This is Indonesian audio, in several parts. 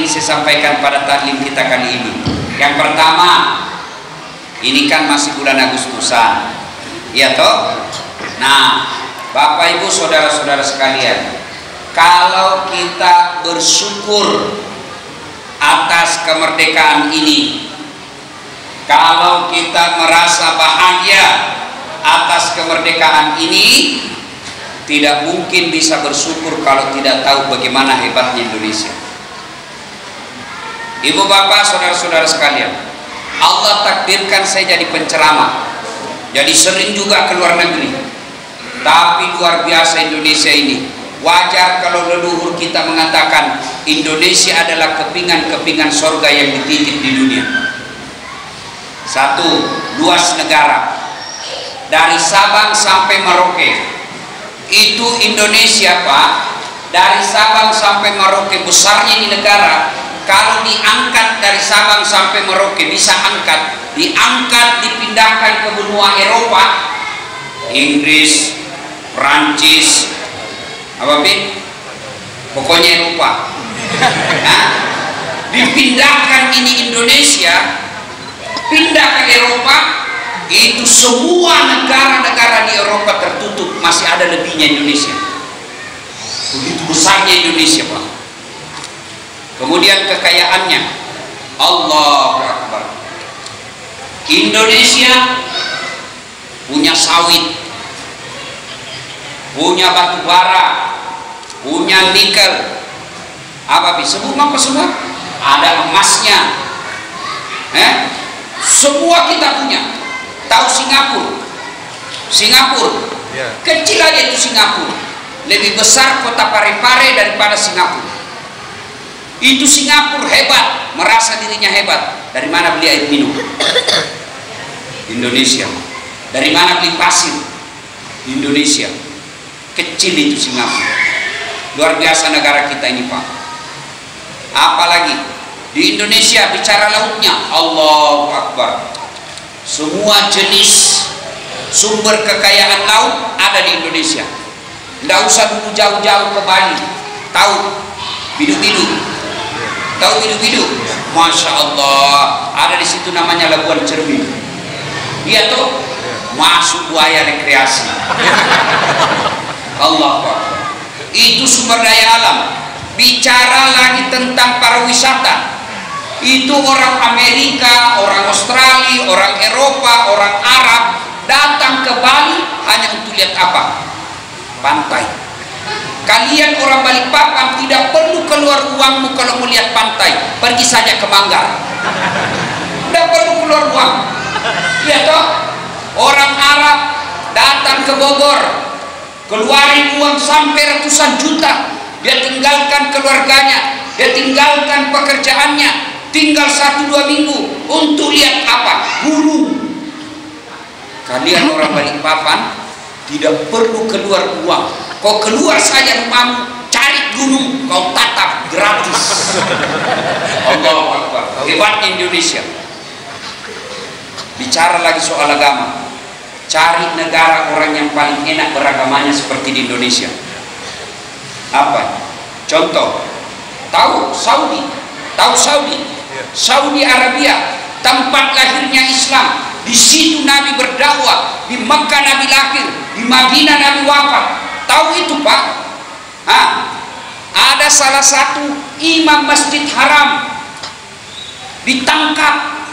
ingin saya sampaikan pada taklim kita kali ini. Yang pertama, ini kan masih bulan Agustusan, ya toh? Nah, Bapak Ibu saudara-saudara sekalian, kalau kita bersyukur atas kemerdekaan ini, kalau kita merasa bahagia atas kemerdekaan ini, tidak mungkin bisa bersyukur kalau tidak tahu bagaimana hebatnya Indonesia. Ibu bapak saudara-saudara sekalian, Allah takdirkan saya jadi penceramah, jadi sering juga ke luar negeri. Tapi luar biasa Indonesia ini. Wajar kalau leluhur kita mengatakan Indonesia adalah kepingan-kepingan sorga yang dititip di dunia. Satu, luas negara, dari Sabang sampai Merauke. Itu Indonesia Pak. Dari Sabang sampai Merauke, besarnya di negara. Kalau diangkat dari Sabang sampai Merauke, bisa diangkat, dipindahkan ke benua Eropa, Inggris, Prancis, apa Bin? Pokoknya Eropa. Nah, dipindahkan ini Indonesia, pindah ke Eropa, itu semua negara-negara di Eropa tertutup, masih ada lebihnya Indonesia. Begitu besarnya Indonesia Pak. Kemudian kekayaannya, Allahu Akbar. Indonesia punya sawit, punya batu bara, punya nikel, apa bisa sebut apa semua? Ada emasnya, semua kita punya. Tahu Singapura, kecil aja itu Singapura, lebih besar kota Parepare daripada Singapura. Itu Singapura hebat, merasa dirinya hebat. Dari mana beli air minum? Indonesia. Dari mana beli pasir? Indonesia. Kecil itu Singapura. Luar biasa negara kita ini Pak. Apalagi di Indonesia bicara lautnya, Allahu Akbar. Semua jenis sumber kekayaan laut ada di Indonesia. Tidak usah dulu jauh-jauh ke Bali. Tahu bidu-bidu? Tahu bidu-bidu? Masya Allah, ada di situ namanya Labuan Cermin. Iya tuh, masuk buaya rekreasi. Allah Akbar. Itu sumber daya alam. Bicara lagi tentang pariwisata, itu orang Amerika, orang Australia, orang Eropa, orang Arab datang ke Bali hanya untuk lihat apa? Pantai. Kalian orang Balikpapan tidak perlu keluar uangmu kalau melihat pantai, pergi saja ke Manggar. Tidak perlu keluar uang. Lihat toh, orang Arab datang ke Bogor, keluarin uang sampai ratusan juta. Dia tinggalkan keluarganya, dia tinggalkan pekerjaannya, tinggal 1-2 minggu untuk lihat apa? Gunung. Kalian orang Balikpapan tidak perlu keluar uang. Kau keluar saja rumahmu, cari gunung, kau tatap gratis. Allahu Akbar. Hebatnya Indonesia. Bicara lagi soal agama, cari negara orang yang paling enak beragamanya seperti di Indonesia. Apa? Contoh, tahu Saudi? Tahu Saudi? Saudi Arabia, tempat lahirnya Islam. Di situ Nabi berdakwah, di Mekah Nabi lahir, di Madinah Nabi wafat. Tahu itu Pak? Ada salah satu imam Masjid Haram ditangkap.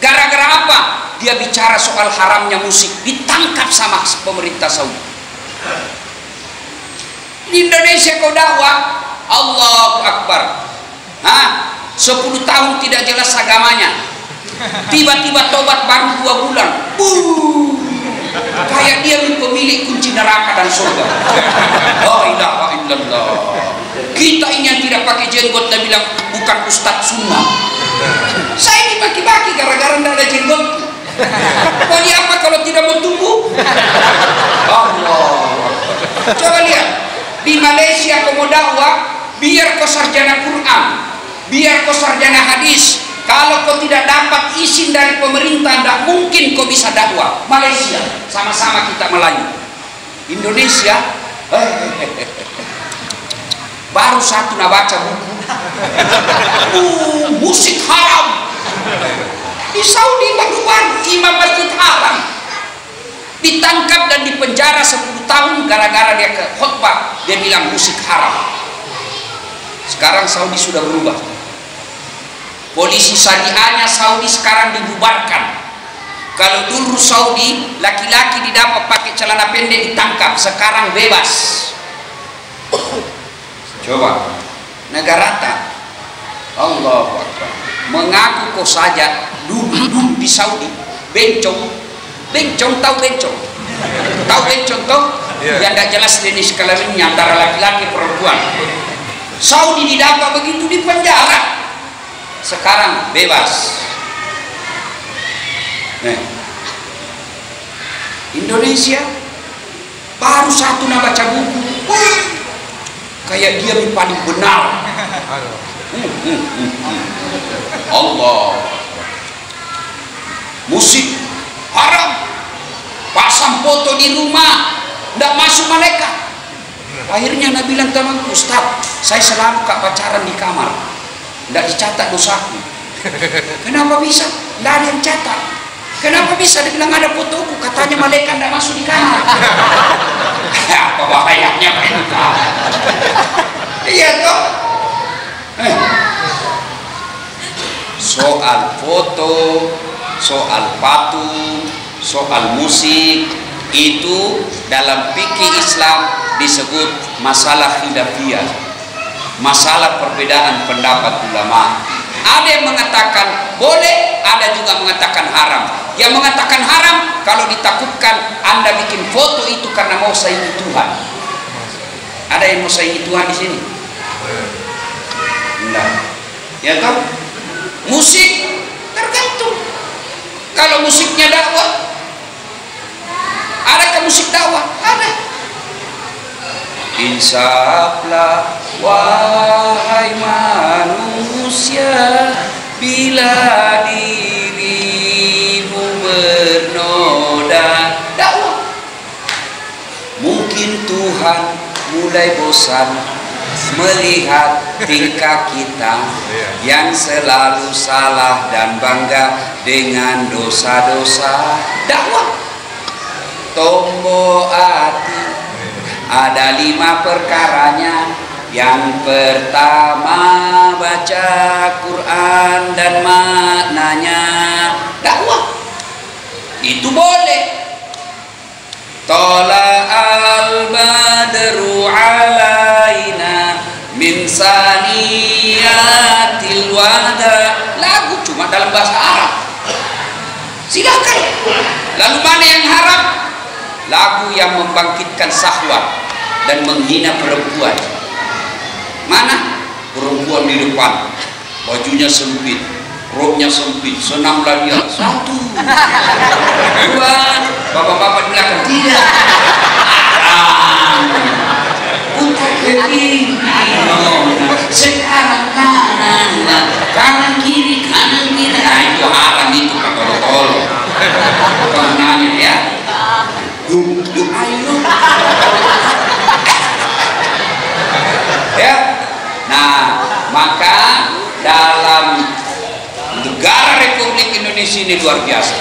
Gara-gara apa? Dia bicara soal haramnya musik, ditangkap sama pemerintah Saudi. Di Indonesia kau dakwah, Allahu Akbar. 10 tahun tidak jelas agamanya, tiba-tiba tobat baru 2 bulan. Kayak dia pemilik kunci neraka dan surga. La ilaha illallah. Kita ini yang tidak pakai jenggot dan bilang bukan ustadz sunnah. Saya ini baki-baki gara-gara tidak ada jenggot. Mau apa kalau tidak mau tumbuh? Allah. Coba lihat di Malaysia kau mau dakwah, biar kau sarjana Quran, biar kau sarjana hadis. Kalau kau tidak dapat izin dari pemerintah, tidak mungkin kau bisa dakwah. Malaysia, sama-sama kita Melayu. Indonesia, baru satu nak baca buku. Musik haram. Di Saudi baru imam masjid haram ditangkap dan dipenjara 10 tahun gara-gara dia ke khutbah, dia bilang musik haram. Sekarang Saudi sudah berubah. Polisi syariahnya Saudi sekarang dibubarkan. Kalau dulu Saudi laki-laki didapat pakai celana pendek ditangkap, sekarang bebas. Coba negara tak, Allah Akbar, mengaku kau saja dulu di Saudi bencong tahu bencong tuh yang tidak jelas jenis kelaminnya antara laki-laki perempuan. Saudi didapat begitu di penjara, sekarang bebas. Nah, Indonesia baru satu nak baca buku, kayak dia paling benar. Allah, musik haram, pasang foto di rumah, tidak masuk malaikat. Akhirnya Nabi bilang, teman Ustaz, saya selalu pacaran di kamar, tidak dicatat dosaku. Kenapa bisa? Tidak ada yang catat. Kenapa bisa? Dia bilang ada fotoku, katanya malaikat tidak masuk di kamar. Apa bahayanya mereka? Iya toh. Soal foto, soal patung, soal musik, itu dalam fikih Islam disebut masalah khilafiyah, masalah perbedaan pendapat ulama. Ada yang mengatakan boleh, ada juga mengatakan haram. Yang mengatakan haram kalau ditakutkan Anda bikin foto itu karena mau saingi Tuhan. Ada yang mau saingi Tuhan di sini? Enggak. Ya toh? Musik tergantung. Kalau musiknya dakwah, adakah musik dakwah? Ada. Insaflah wahai manusia, bila dirimu bernoda. Dakwah. Mungkin Tuhan mulai bosan melihat tingkah kita yang selalu salah dan bangga dengan dosa-dosa. Dakwah. Tombo hati ada 5 perkaranya. Yang pertama baca Quran dan maknanya. Dakwah itu boleh. Tola al-badru alaina min saniyatil wada. Lagu cuma dalam bahasa Arab, silakan. Lalu mana yang haram? Lagu yang membangkitkan syahwat dan menghina perempuan. Mana? Perempuan di depan, bajunya sempit, roknya sempit, senamlah dia. 1, 2, bapak-bapak di belakang, 3. Putar ke kiri, sekarang kanan kiri. Nah itu haram itu, Pak Tolo. Kalau nanya ya, ayo. Ya. Nah, maka dalam negara Republik Indonesia ini luar biasa.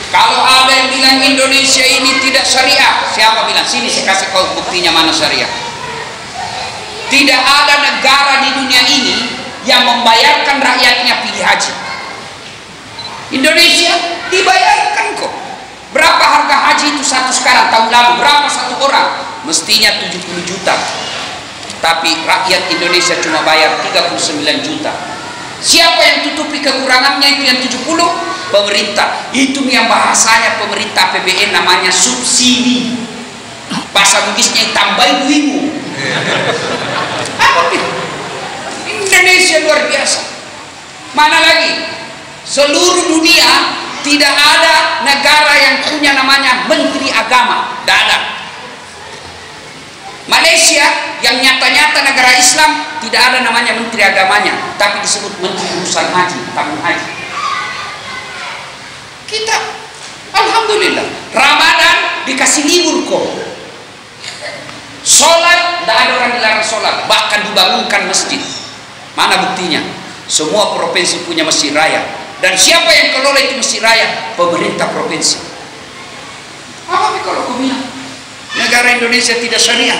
Kalau ada yang bilang Indonesia ini tidak syariah, siapa bilang? Sini saya kasih kau buktinya mana syariah. Tidak ada negara di dunia ini yang membayarkan rakyatnya pergi haji. Indonesia dibayarkan kok. Berapa harga haji itu satu sekarang? Tahun lalu berapa satu orang? Mestinya 70 juta. Tapi rakyat Indonesia cuma bayar 39 juta. Siapa yang tutupi kekurangannya itu yang 70? Pemerintah. Itu yang bahasanya pemerintah APBN namanya subsidi. Bahasa Bugisnya tambahin duitmu. Apa itu? Indonesia luar biasa. Mana lagi? Seluruh dunia tidak ada negara yang punya namanya menteri agama. Tidak ada. Malaysia yang nyata-nyata negara Islam tidak ada namanya menteri agamanya, tapi disebut menteri urusan haji, tahun haji. Kita alhamdulillah Ramadan dikasih libur kok, sholat tidak ada orang dilarang sholat, bahkan dibangunkan masjid. Mana buktinya? Semua provinsi punya masjid raya, dan siapa yang kelola itu masjid raya? Pemerintah provinsi. Apa kalau kau bilang negara Indonesia tidak syariah?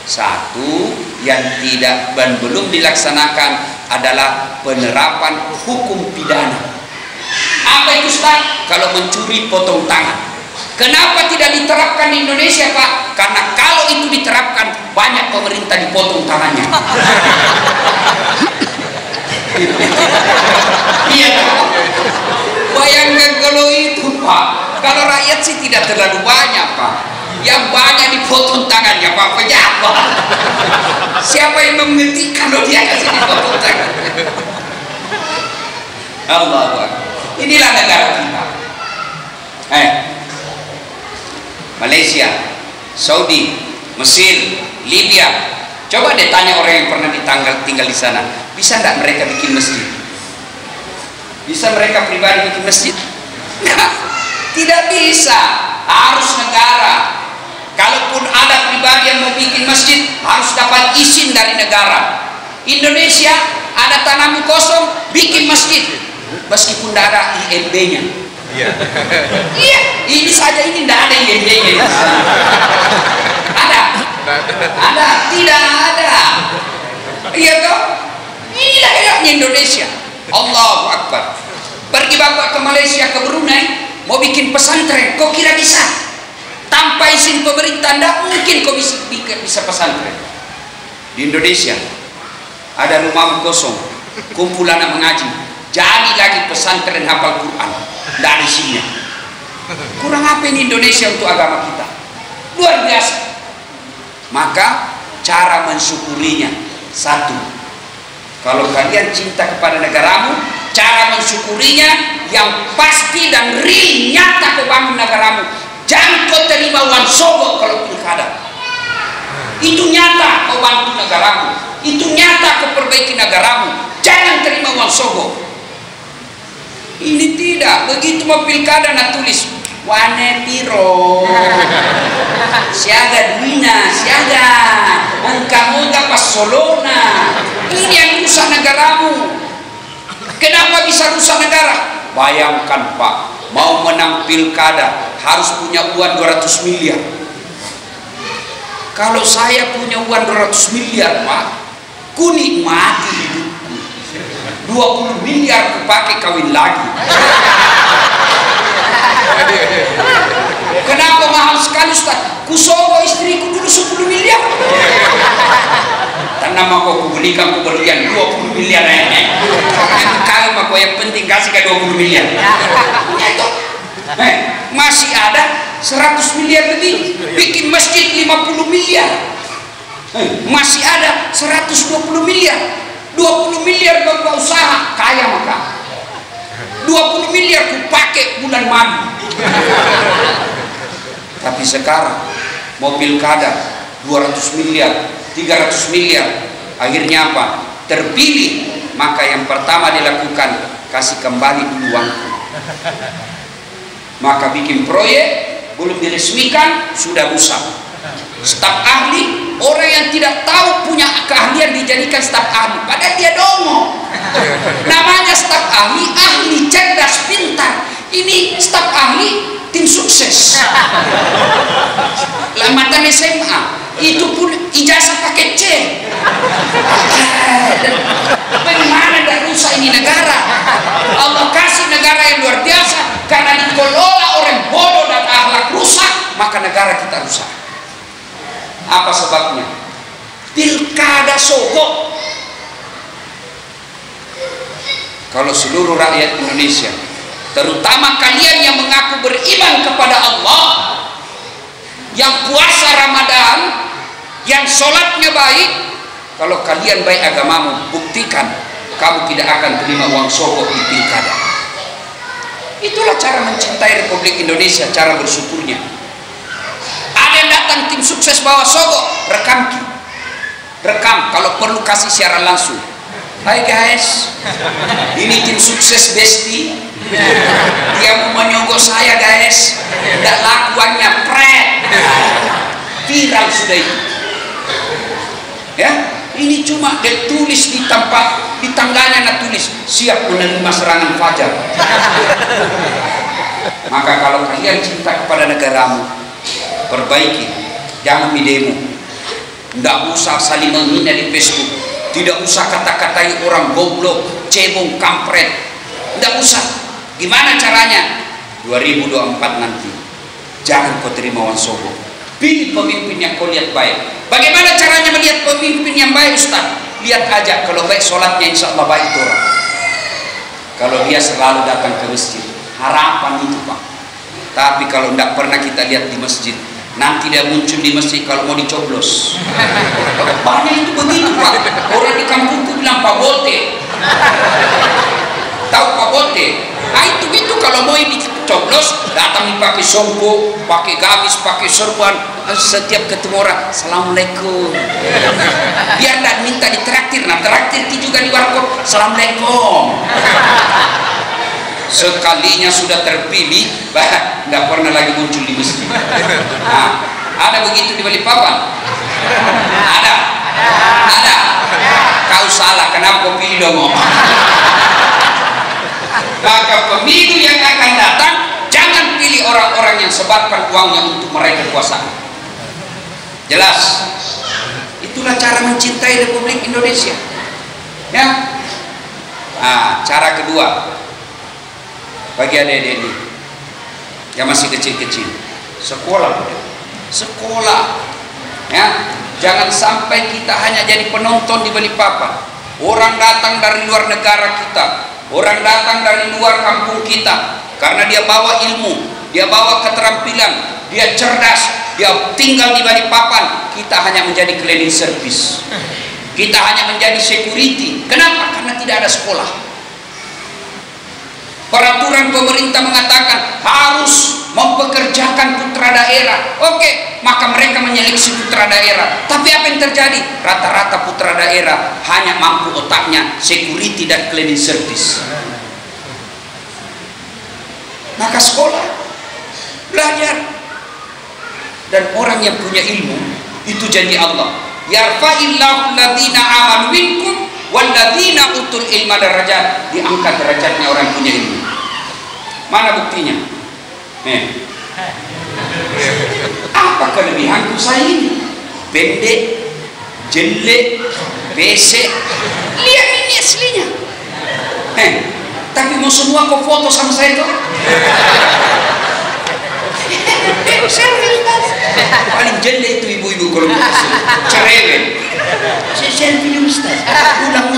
Satu yang tidak dan belum dilaksanakan adalah penerapan hukum pidana. Apa itu Ustaz? Kalau mencuri potong tangan. Kenapa tidak diterapkan di Indonesia, Pak? Karena kalau itu diterapkan, banyak pemerintah dipotong tangannya. Iya, bayangkan kalau itu, Pak. Kalau rakyat sih tidak terlalu banyak, Pak. Yang banyak dipotong tangannya, Pak, pejabat. Siapa yang mengerti kalau dia kasih dipotong tangan? Allah, Pak. Inilah negara kita. Malaysia, Saudi, Mesir, Libya. Coba deh tanya orang yang pernah tinggal di sana, bisa nggak mereka bikin masjid? Bisa mereka pribadi bikin masjid? Nggak, tidak bisa. Harus negara. Kalaupun ada pribadi yang mau bikin masjid, harus dapat izin dari negara. Indonesia ada tanah kosong, bikin masjid, meskipun tidak ada IMB-nya. Iya, ini saja ini tidak ada IMB-nya. Ada, tidak ada. Iya toh? Inilah hebatnya Indonesia. Allahu Akbar. Pergi bapak ke Malaysia, ke Brunei, mau bikin pesantren, kau kira bisa? Tanpa izin pemerintah, tidak mungkin kau bisa pesantren. Di Indonesia ada rumah kosong, kumpul anak mengaji, jadi lagi pesantren hafal Quran, tidak ada isinya. Kurang apa ini Indonesia untuk agama kita? Luar biasa. Maka cara mensyukurinya, satu, kalau kalian cinta kepada negaramu, cara mensyukurinya yang pasti dan real, nyata kau bangun negaramu. Jangan kau terima uang sogok kalau pilkada. Itu nyata kau bantu negaramu, itu nyata kau perbaiki negaramu. Jangan terima uang sogok. Ini tidak, begitu mau pilkada nak tulis wane piro, siaga duina, siaga angka pas solona. Ini yang rusak negaramu. Kenapa bisa rusak negara? Bayangkan Pak, mau menang pilkada harus punya uang 200 miliar. Kalau saya punya uang 200 miliar Pak, ku nikmati hidupku. 20 miliar ku pakai kawin lagi. Kenapa mahal sekali Ustaz? Ku sogo istriku dulu 10 miliar. Tanam aku belikan ku berlian 20 miliar. Kalau aku yang penting kasih ke 20 miliar. Masih ada 100 miliar lebih, bikin masjid 50 miliar. Masih ada 120 miliar. 20 miliar bapak usaha kaya maka. 20 miliar ku pakai bulan madu. Tapi sekarang mau pilkada 200 miliar, 300 miliar. Akhirnya apa? Terpilih, maka yang pertama dilakukan kasih kembali dulu uangku. Maka bikin proyek belum diresmikan sudah rusak. Staf ahli, orang yang tidak tahu punya keahlian dijadikan staf ahli, padahal dia dongo. Namanya staf ahli, ahli cerdas pintar. Ini staf ahli tim sukses. Lamatan SMA itu pun ijazah pakai C. Bagaimana dan rusak ini negara? Allah kasih negara yang luar biasa, karena dikelola orang bodoh dan akhlak rusak, maka negara kita rusak. Apa sebabnya? Pilkada sogok. Kalau seluruh rakyat Indonesia, terutama kalian yang mengaku beriman kepada Allah, yang puasa Ramadan, yang sholatnya baik, kalau kalian baik agamamu, buktikan kamu tidak akan terima uang sogok di pilkada. Itulah cara mencintai Republik Indonesia, cara bersyukurnya. Ada yang datang tim sukses bawa sogok, rekam, kalau perlu kasih siaran langsung. Hai guys, ini tim sukses Besti, dia mau menyogok saya guys, tidak lakuannya pret, viral sudah itu. Ya, ini cuma dia tulis di tempat di tangganya, nak tulis siap menerima serangan fajar. Maka kalau kalian cinta kepada negaramu, perbaiki, jangan demo. Tidak usah saling menghina di Facebook, tidak usah kata-katai orang goblok, cebong, kampret, tidak usah. Gimana caranya? 2024 nanti jangan kau terima wansobo, pilih pemimpin yang kau lihat baik. Bagaimana caranya melihat pemimpin yang baik, Ustaz? Lihat aja, kalau baik sholatnya insya Allah baik orang. Kalau dia selalu datang ke masjid, harapan itu Pak. Tapi kalau tidak pernah kita lihat di masjid, nanti dia muncul di masjid kalau mau dicoblos. Banyak itu begitu Pak. Orang di kampungku bilang Pak Bote. Tahu Pak Bote? Nah itu kalau mau dicoblos, datang pakai songko, pakai gamis, pakai serban. Setiap ketemu orang, Assalamualaikum. Biar tidak minta ditraktir. Nah traktir itu juga di warkop, Assalamualaikum. Sekalinya sudah terpilih, tidak pernah lagi muncul di masjid. Nah, ada begitu di Balikpapan? Ada. Kau salah, kenapa kau pilih dong? Maka pemilu yang akan datang, jangan pilih orang-orang yang sebarkan uangnya untuk meraih kekuasaan. Jelas? Itulah cara mencintai Republik Indonesia. Ya. Nah, cara kedua, bagi adik-adik ini yang masih kecil-kecil, sekolah, ya. Jangan sampai kita hanya jadi penonton di Balikpapan. Orang datang dari luar negara kita, orang datang dari luar kampung kita, karena dia bawa ilmu, dia bawa keterampilan, dia cerdas, dia tinggal di Balikpapan. Kita hanya menjadi cleaning service, kita hanya menjadi security. Kenapa? Karena tidak ada sekolah. Peraturan pemerintah mengatakan harus mempekerjakan putra daerah. Oke, maka mereka menyeleksi putra daerah. Tapi apa yang terjadi? Rata-rata putra daerah hanya mampu otaknya security dan cleaning service. Maka sekolah, belajar. Dan orang yang punya ilmu itu janji Allah, yarfa'illahu alladziina aamanu minkum walladziina utul ilma darajat. Diangkat derajatnya orang yang punya ilmu. Mana buktinya? Apa kelebihanku saya ini? Pendek, jelek, pesek. Lihat ini aslinya. Tapi mau semua kau foto sama saya tuh? Paling jelek itu ibu-ibu kalau cerewet. Saya selfie Ustaz. Ulang.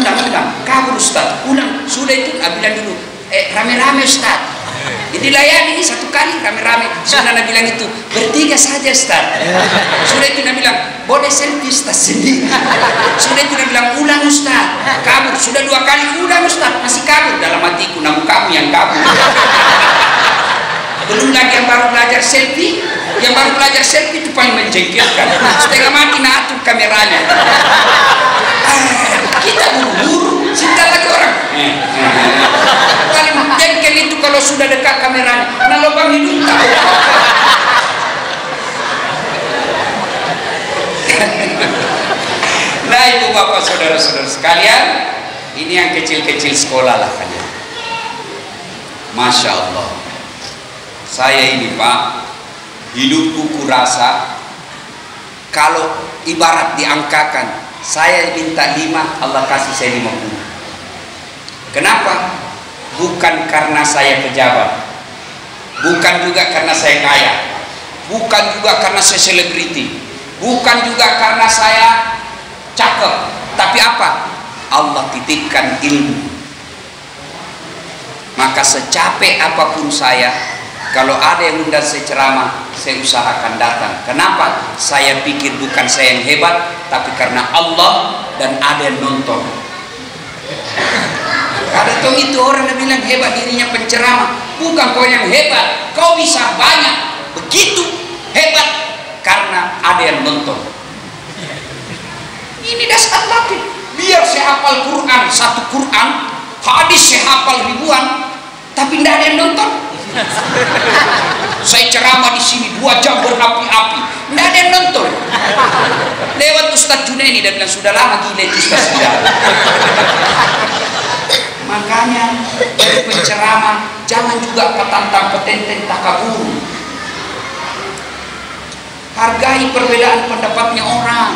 Kabur Ustaz. Ulang. Sudah itu bilang dulu. Rame-rame Ustaz. Jadi layani ini satu kali rame-rame. Sudah Nabi bilang itu bertiga saja Ustaz. Sudah itu Nabi bilang boleh selfie Ustaz sendiri. Sudah itu Nabi bilang ulang Ustaz. Kabur. Sudah 2 kali ulang Ustaz. Masih kabur. Dalam hatiku namun kamu yang kabur. Belum lagi yang baru belajar selfie. Yang baru belajar selfie itu paling menjengkelkan. Setengah mati nak atur kameranya. Kita buru-buru. Sebentar lagi orang. Paling menjengkel itu kalau sudah dekat kameranya. Nah lubang hidung tahu. Nah itu bapak saudara-saudara sekalian, ini yang kecil-kecil sekolah lah kalian. Masya Allah. Saya ini Pak, hidupku kurasa kalau ibarat diangkakan, saya minta 5, Allah kasih saya 50. Kenapa? Bukan karena saya pejabat, bukan juga karena saya kaya, bukan juga karena saya selebriti, bukan juga karena saya cakep, tapi apa? Allah titipkan ilmu. Maka secapek apapun saya, kalau ada yang undang saya ceramah, saya usahakan datang. Kenapa? Saya pikir bukan saya yang hebat, tapi karena Allah dan ada yang nonton. Ada tuh itu orang yang bilang hebat dirinya penceramah. Bukan kau yang hebat, kau bisa banyak. Begitu hebat karena ada yang nonton. Ini dasar latih. Biar saya hafal Quran, 1 Quran, hadis saya hafal ribuan, tapi tidak ada yang nonton. Saya ceramah di sini 2 jam berapi-api, nggak ada yang nonton. Lewat Ustadz Junaidi, dia bilang sudah lama gila itu Ustadz sudah. Makanya dari penceramah jangan juga petantang petenten takabur. Hargai perbedaan pendapatnya orang.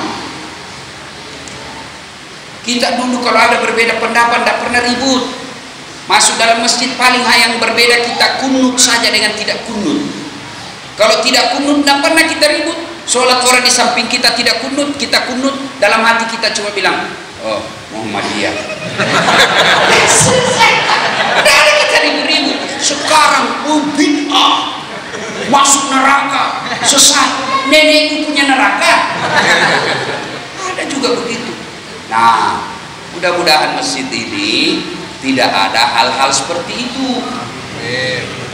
Kita dulu kalau ada berbeda pendapat tidak pernah ribut. Masuk dalam masjid paling yang berbeda kita kunut saja dengan tidak kunut. Kalau tidak kunut tidak pernah kita ribut. Sholat orang di samping kita tidak kunut, kita kunut. Dalam hati kita cuma bilang, oh Muhammadiyah. Selesai. Tidak ada kita ribut-ribut. Sekarang bid'ah, masuk neraka, sesat. Nenekku punya neraka. Ada juga begitu. Nah, mudah-mudahan masjid ini tidak ada hal-hal seperti itu.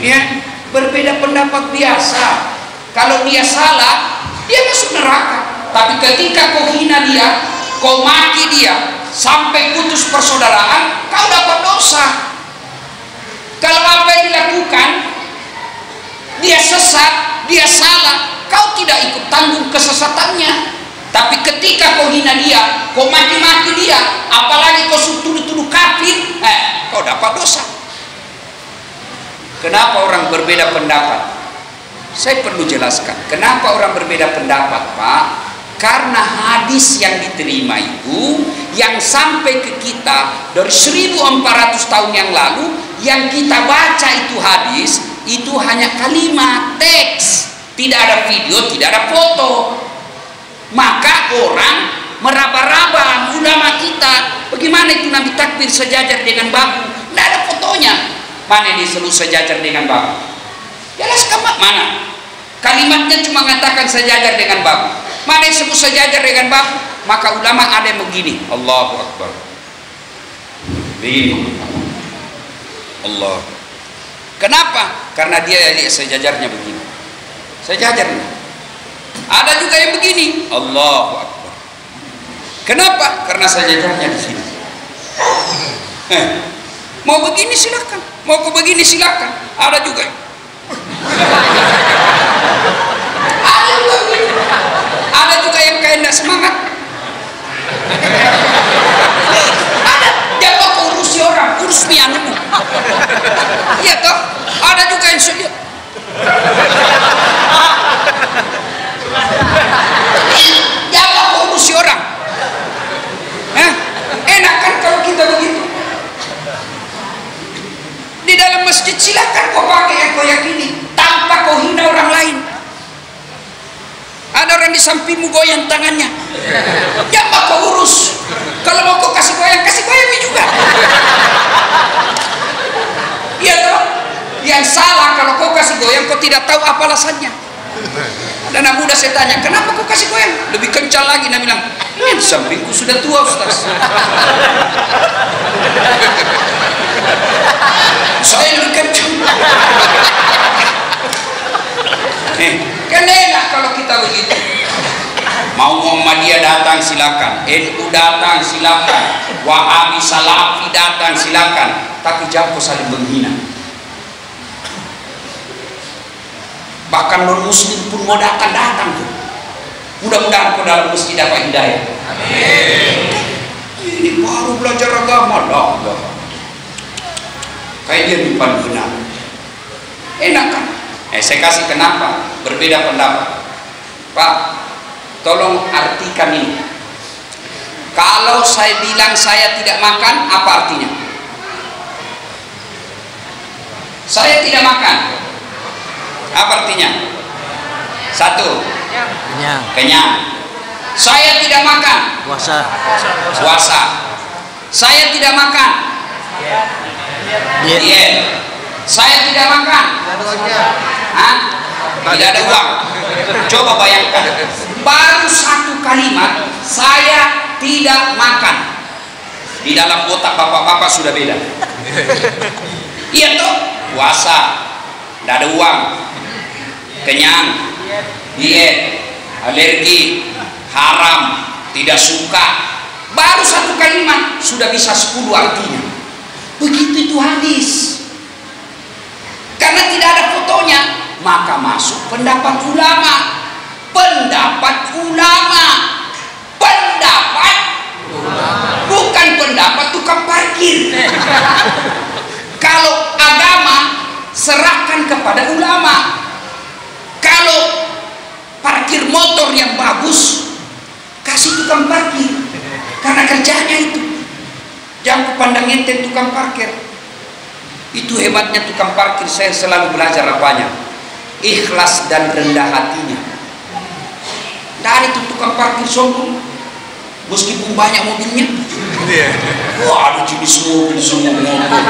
Ya, berbeda pendapat biasa. Kalau dia salah, dia masuk neraka. Tapi ketika kau hina dia, kau maki dia, sampai putus persaudaraan, kau dapat dosa. Kalau apa yang dilakukan, dia sesat, dia salah, kau tidak ikut tanggung kesesatannya. Tapi ketika kau hina dia, kau maki-maki dia, apalagi kau tuduh-tuduh kafir, kau dapat dosa. Kenapa orang berbeda pendapat? Saya perlu jelaskan. Kenapa orang berbeda pendapat, Pak? Karena hadis yang diterima itu, yang sampai ke kita dari 1400 tahun yang lalu, yang kita baca itu hadis, itu hanya kalimat, teks. Tidak ada video, tidak ada foto. Maka orang meraba-raba ulama kita, bagaimana itu Nabi takbir sejajar dengan bahu? Tidak ada fotonya. Mana dia selalu sejajar dengan bahu? Jelaskan mana? Kalimatnya cuma mengatakan sejajar dengan bahu. Mana yang sebut sejajar dengan bahu? Maka ulama ada yang begini, Allahu Akbar. Begini. Allah. Kenapa? Karena dia lihat sejajarnya begini. Sejajarnya. Ada juga yang begini, Allahu Akbar. Kenapa? Karena sejajarnya di sini. Mau begini silakan, mau ke begini silakan. Ada juga. Ada juga begini. Ada juga yang kayak tidak semangat. Ada, jangan kau urusi orang, urus mianumu. Iya toh? Ada juga yang sulit. Jangan kau urusi orang. Enak kan kalau kita begitu? Di dalam masjid silakan kau pakai yang kau yakini, tanpa kau hina orang lain. Ada orang di sampingmu goyang tangannya, jangan kau urus. Kalau mau kau kasih goyang juga. Iya toh? Yang salah kalau kau kasih goyang kau tidak tahu apa alasannya. Dan anak muda saya tanya, kenapa kau kasih goyang? Lebih kencang lagi. Dia bilang, ini di sampingku sudah tua Ustaz. Saya lebih kencang. Kan enak kalau kita begitu. Mau Muhammadiyah datang silakan, NU datang silakan, Wahabi Salafi datang silakan, tapi jangan saling menghina. Bahkan non muslim pun mau datang tuh. Mudah-mudahan kau dalam masjid dapat hidayah. Amin. Ini baru belajar agama lah. Kayak dia depan benar. Enak kan? Saya kasih kenapa berbeda pendapat. Pak, tolong artikan ini. Kalau saya bilang saya tidak makan, apa artinya? Saya tidak makan. Apa artinya? Satu, kenyang. Saya tidak makan, puasa. Saya tidak makan, diet. Saya tidak makan, tidak ada uang. Coba bayangkan, baru satu kalimat saya tidak makan, di dalam otak bapak-bapak sudah beda. Iya toh, puasa, tidak ada uang, kenyang, diet, alergi, haram, tidak suka. Baru satu kalimat sudah bisa 10 artinya. Begitu itu hadis. Karena tidak ada pendapat ulama, bukan pendapat tukang parkir. Kalau agama serahkan kepada ulama. Kalau parkir motor yang bagus kasih tukang parkir, karena kerjanya itu. Jangan pandang ente tukang parkir. Itu hebatnya tukang parkir. Saya selalu belajar apanya? Ikhlas dan rendah hatinya. Dari itu tukang parkir sombong, meskipun banyak mobilnya. Wah, ada jenis mobil semua motor.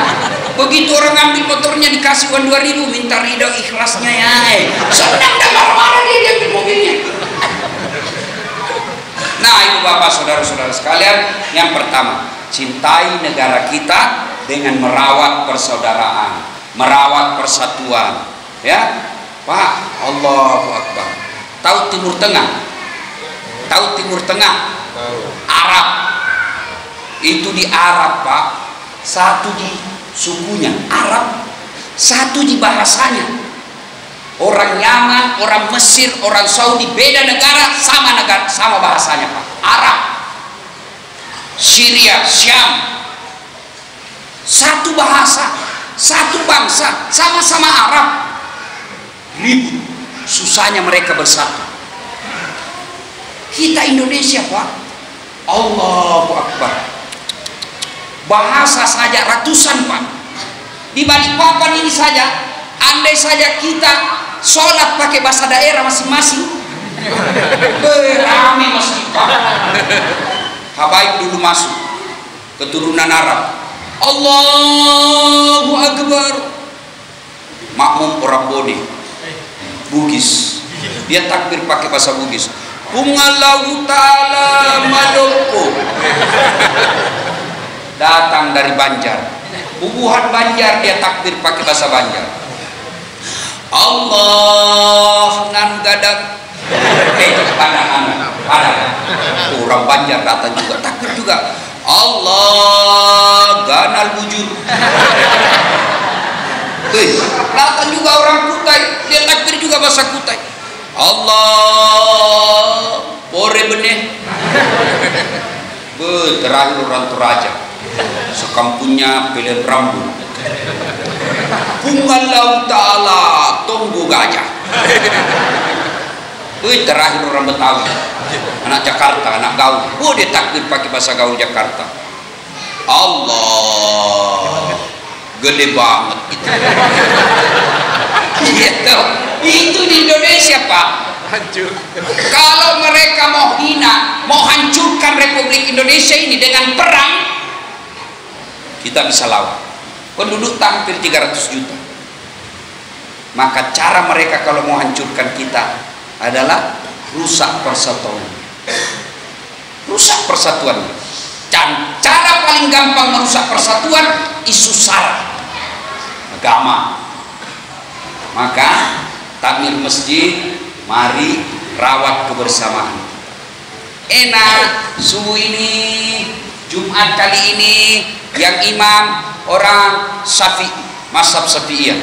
Begitu orang ambil motornya dikasih uang 2.000, minta ridho ikhlasnya ya. Senang dan marah-marah dia ambil mobilnya. Nah, ibu bapak saudara-saudara sekalian, yang pertama, cintai negara kita dengan merawat persaudaraan, merawat persatuan. Ya, Pak, Allahu Akbar. Tahu Timur Tengah? Tahu Timur Tengah? Arab. Itu di Arab, Pak. Satu di sukunya Arab, satu di bahasanya. Orang Yaman, orang Mesir, orang Saudi, beda negara, sama bahasanya, Pak. Arab, Syria, Syam, satu bahasa, satu bangsa, sama-sama Arab. Ribut, susahnya mereka bersatu. Kita Indonesia, Pak, Allahu Akbar, bahasa saja ratusan, Pak. Di Balikpapan ini saja, andai saja kita sholat pakai bahasa daerah masing-masing, rame masjid, Pak. Habaib dulu masuk, keturunan Arab, Allahu Akbar. Makmum orang Bode, Bugis, dia takbir pakai bahasa Bugis. Bungalahu ta'ala Maloko, datang dari Banjar, Bubuhan Banjar, dia takbir pakai bahasa Banjar. Allah nan gadang, Padang, orang Banjar datang juga takbir juga. Allah ganal bujur. Datang juga orang Kutai, dia takbir juga bahasa Kutai. Allah bore benih. Terakhir orang Toraja, sekampungnya pilihan rambut. Bungalau ta'ala tunggu gajah. Terakhir orang Betawi, anak Jakarta, anak gaul. Dia takbir pakai bahasa gaul Jakarta. Allah gede banget itu. Itu di Indonesia, Pak. Kalau mereka mau hina, mau hancurkan Republik Indonesia ini dengan perang, kita bisa lawan. Penduduk hampir 300 juta. Maka cara mereka kalau mau hancurkan kita adalah rusak persatuan. Rusak persatuan. Dan cara paling gampang merusak persatuan, isu sara, agama. Maka takmir masjid, mari rawat kebersamaan. Enak subuh ini, Jumat kali ini, yang imam orang Syafi'i, mazhab Syafi'iyah.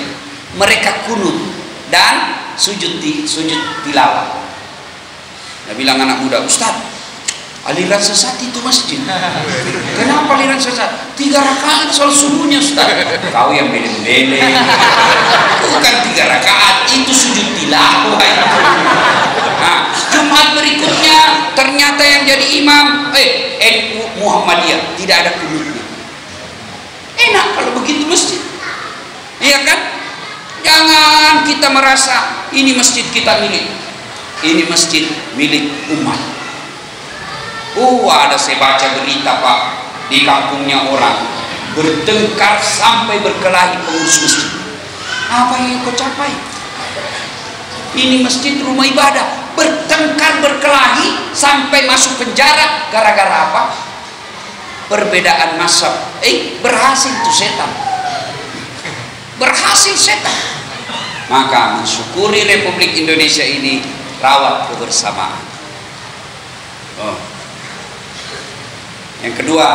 Mereka kunut dan sujud tilawah. Nah, bilang anak muda, Ustaz, aliran sesat itu masjid. Kenapa aliran sesat? 3 rakaat soal subuhnya, Ustaz. Kau yang beleng-beleng. Bukan 3 rakaat, itu sujud tilawah. Nah, Jumat berikutnya ternyata yang jadi imam NU Muhammadiyah, tidak ada kunutnya. Enak kalau begitu masjid, iya kan? Jangan kita merasa ini masjid kita milik, ini masjid milik umat. Ada saya baca berita, Pak, di kampungnya orang bertengkar sampai berkelahi pengurus masjid. Apa yang kau capai? Ini masjid rumah ibadah, bertengkar berkelahi sampai masuk penjara gara-gara apa? Perbedaan mazhab. Berhasil tuh setan. Berhasil setan. Maka mensyukuri Republik Indonesia ini, rawat kebersamaan. Yang kedua,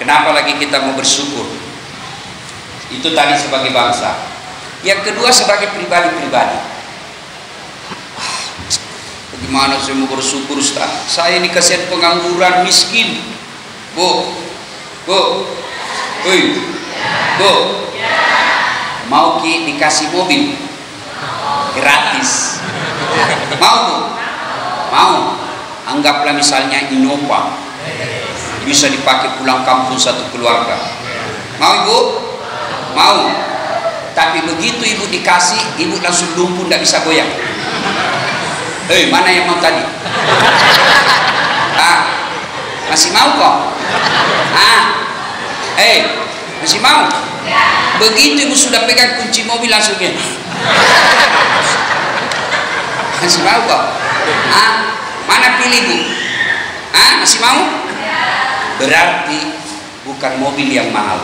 kenapa lagi kita mau bersyukur? Itu tadi sebagai bangsa. Yang kedua sebagai pribadi-pribadi. Gimana saya mau bersyukur, Ustaz? Saya ini kasihan pengangguran, miskin. Bu, hei, bu, mau dikasih mobil gratis? Mau bu? Mau? Anggaplah misalnya Innova, bisa dipakai pulang kampung satu keluarga. Mau ibu? Mau. Tapi begitu ibu dikasih, ibu langsung lumpuh, tidak bisa goyang. Hei, mana yang mau tadi? Masih mau kok? Masih mau? Begitu ibu sudah pegang kunci mobil langsung dia. Masih mau kok? Mana pilih bu? Masih mau? Berarti bukan mobil yang mahal,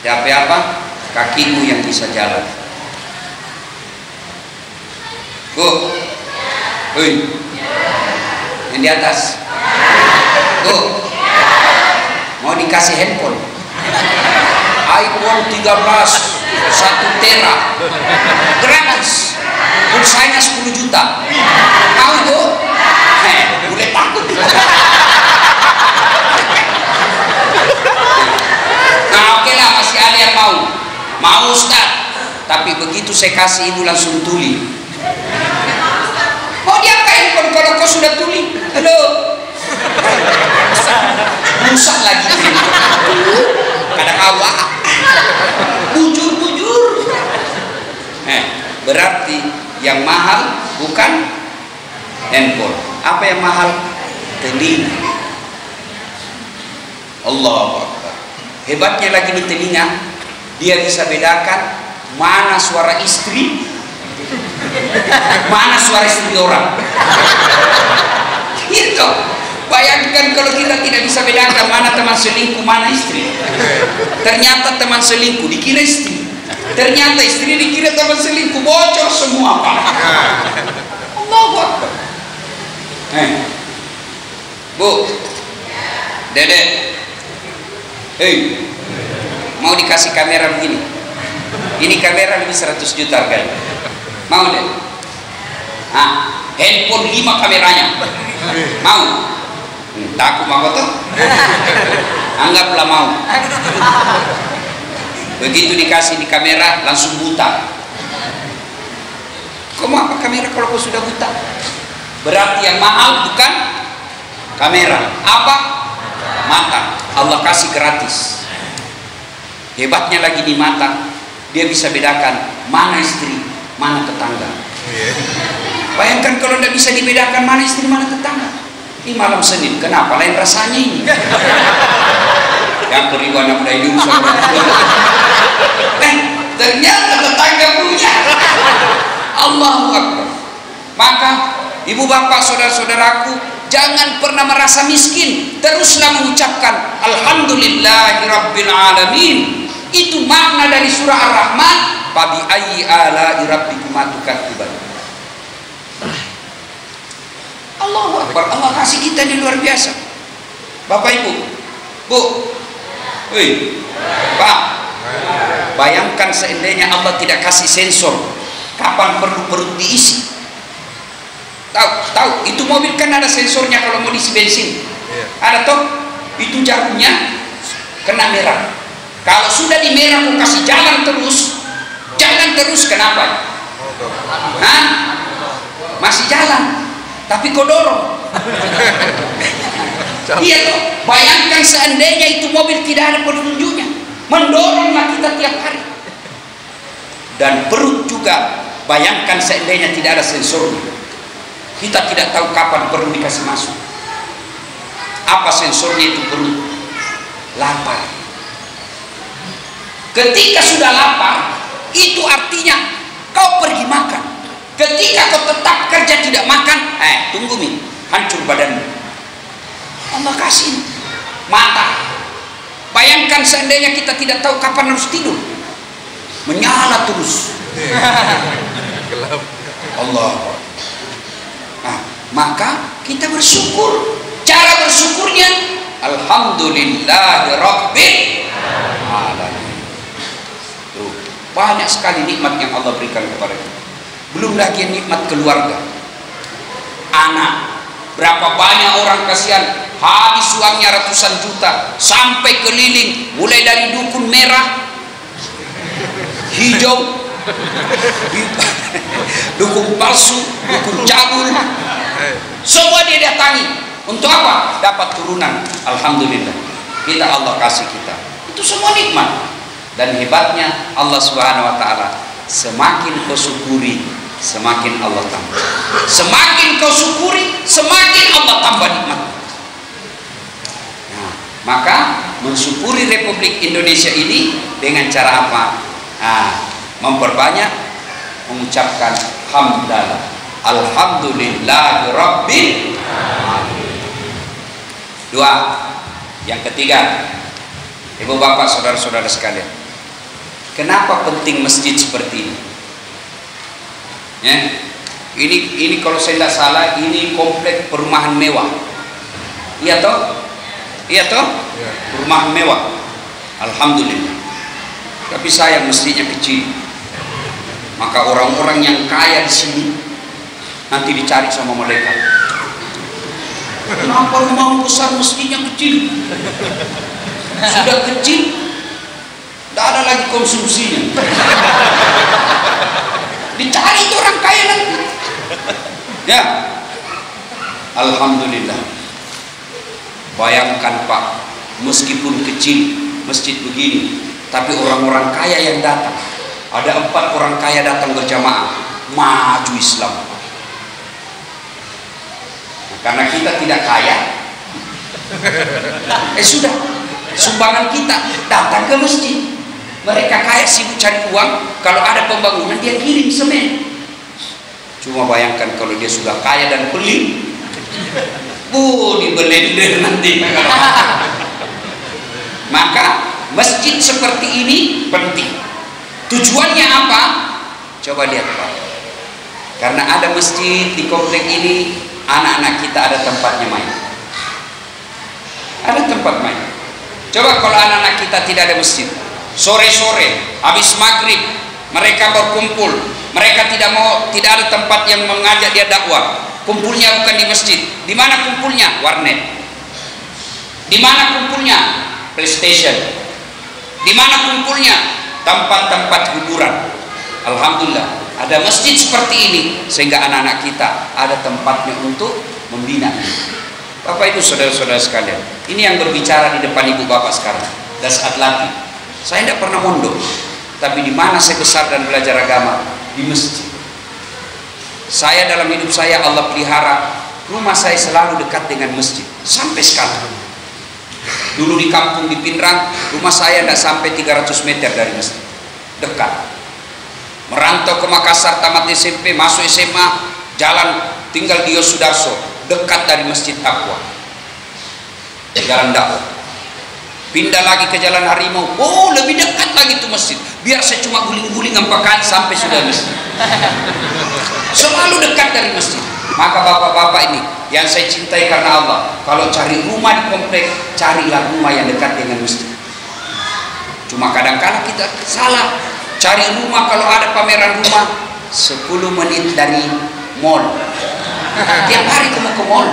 tapi apa? Kakimu yang bisa jalan. Bu, yang di atas. Bu, mau dikasih handphone iPhone 13 1 tera gratis, pulsanya 10 juta. Mau bu? Boleh takut. Nah oke lah, masih ada yang mau Ustaz, tapi begitu saya kasih ibu langsung tuli. Mau diapain kalau kau sudah tuli? Halo, rusak lagi. Kadang awak bujur. Berarti yang mahal bukan handphone. Apa yang mahal? Telinga. Allahu Akbar. Hebatnya lagi di telinga, dia bisa bedakan mana suara istri, mana suara istri orang. Itu. Bayangkan kalau kita tidak bisa bedakan mana teman selingkuh, mana istri. Ternyata teman selingkuh dikira istri, ternyata istri dikira teman selingkuh. Bocor semua Pak. Allahu Akbar. Bu, Dedek, mau dikasih kamera begini. Ini kamera lebih 100 juta harganya. Mau deh? Handphone 5 kameranya. Mau? Takut mau tuh? Anggaplah mau. Begitu dikasih di kamera langsung buta. Kau mau apa kamera kalau kau sudah buta? Berarti yang mahal bukan kamera. Apa? Mata. Allah kasih gratis. Hebatnya lagi di mata, dia bisa bedakan mana istri, mana tetangga. Bayangkan kalau tidak bisa dibedakan mana istri, mana tetangga. Ini malam Senin, kenapa lain rasanya ini? Yang beriwan udah hidup sama. Ternyata tetangga punya. Allahu Akbar. Maka ibu bapak saudara-saudaraku, jangan pernah merasa miskin, teruslah mengucapkan alhamdulillahirabbil alamin. Itu makna dari surah Ar-Rahman, fabi ayyi ala'i rabbikuma tukadziban. Allahu Akbar. Allah kasih kita ini luar biasa. Bapak Ibu, Bu, Pak, bayangkan seandainya Allah tidak kasih sensor kapan perlu perut diisi. Tahu itu mobil kan ada sensornya kalau mau diisi bensin. Ada toh, itu jarumnya kena merah. Kalau sudah di merah mau kasih jalan terus, kenapa? Masih jalan, tapi kau dorong. Iya toh, bayangkan seandainya itu mobil tidak ada petunjuknya, mendoronglah kita tiap hari. Dan perut juga, bayangkan seandainya tidak ada sensornya, kita tidak tahu kapan perlu dikasih masuk. Apa sensornya itu? Perut. Lapar. Ketika sudah lapar, itu artinya kau pergi makan. Ketika kau tetap kerja tidak makan, tunggu nih, hancur badanmu. Allah kasih mata. Bayangkan seandainya kita tidak tahu kapan harus tidur, menyala terus. Allah. Maka kita bersyukur. Cara bersyukurnya alhamdulillahirabbil alamin. Banyak sekali nikmat yang Allah berikan kepada kita. Belum lagi nikmat keluarga. anak. Berapa banyak orang kasihan, habis uangnya ratusan juta, sampai keliling, mulai dari dukun merah, hijau, dukun palsu, dukun cabul, semua dia datangi. Untuk apa? Dapat turunan. Alhamdulillah, kita Allah kasih kita. Itu semua nikmat. Dan hebatnya Allah Subhanahu wa Ta'ala, semakin kau syukuri, semakin Allah tambah. Semakin kau syukuri, semakin Allah tambah nikmat. Nah, maka mensyukuri Republik Indonesia ini dengan cara apa? Nah, memperbanyak mengucapkan hamdalah, alhamdulillahirabbil alamin. Dua, yang ketiga, ibu bapak saudara-saudara sekalian, kenapa penting masjid seperti ini? Ya, ini kalau saya tidak salah, ini komplek perumahan mewah. Iya toh? Iya toh? Ya. Perumahan mewah. Alhamdulillah. Tapi sayang masjidnya kecil. Maka orang-orang yang kaya di sini nanti dicari sama malaikat. Kenapa rumah besar masjidnya kecil? Sudah kecil, tidak ada lagi konsumsinya. Dicari itu orang kaya nanti. Ya, alhamdulillah. Bayangkan Pak, meskipun kecil masjid begini, tapi orang-orang kaya yang datang, ada 4 orang kaya datang berjamaah, maju Islam. Nah, karena kita tidak kaya, sudah, sumbangan kita datang ke masjid. Mereka kaya sibuk cari uang, kalau ada pembangunan dia kirim semen. Cuma bayangkan kalau dia sudah kaya dan pelit, dibelender nanti. Maka masjid seperti ini penting. Tujuannya apa? Coba lihat Pak. Karena ada masjid di komplek ini, anak-anak kita ada tempatnya main. Ada tempat main. Coba kalau anak-anak kita tidak ada masjid, sore-sore habis maghrib mereka berkumpul, mereka tidak ada tempat yang mengajak dia dakwah, kumpulnya bukan di masjid. Di mana kumpulnya? Warnet. Di mana kumpulnya? PlayStation. Di mana kumpulnya? Tempat-tempat hiburan. Alhamdulillah ada masjid seperti ini, sehingga anak-anak kita ada tempatnya untuk membina. Bapak Ibu saudara-saudara sekalian, ini yang berbicara di depan ibu bapak sekarang. Dan saat latih, saya tidak pernah mondok, tapi di mana saya besar dan belajar agama? Di masjid. Saya dalam hidup saya Allah pelihara, rumah saya selalu dekat dengan masjid sampai sekarang. Dulu di kampung di Pindrang, rumah saya tidak sampai 300 meter dari masjid, dekat. Merantau ke Makassar, tamat SMP, masuk SMA, jalan tinggal di Yosudarso, dekat dari Masjid Taqwa, jalan dakwah. Pindah lagi ke Jalan Harimau, lebih dekat lagi tuh masjid. Biar saya cuma guling-guling empat sampai sudah masjid. Selalu dekat dari masjid. Maka bapak-bapak ini yang saya cintai karena Allah, kalau cari rumah di komplek, carilah rumah yang dekat dengan masjid. Cuma kadang-kadang kita salah cari rumah. Kalau ada pameran rumah 10 menit dari mall, tiap hari kamu ke mall.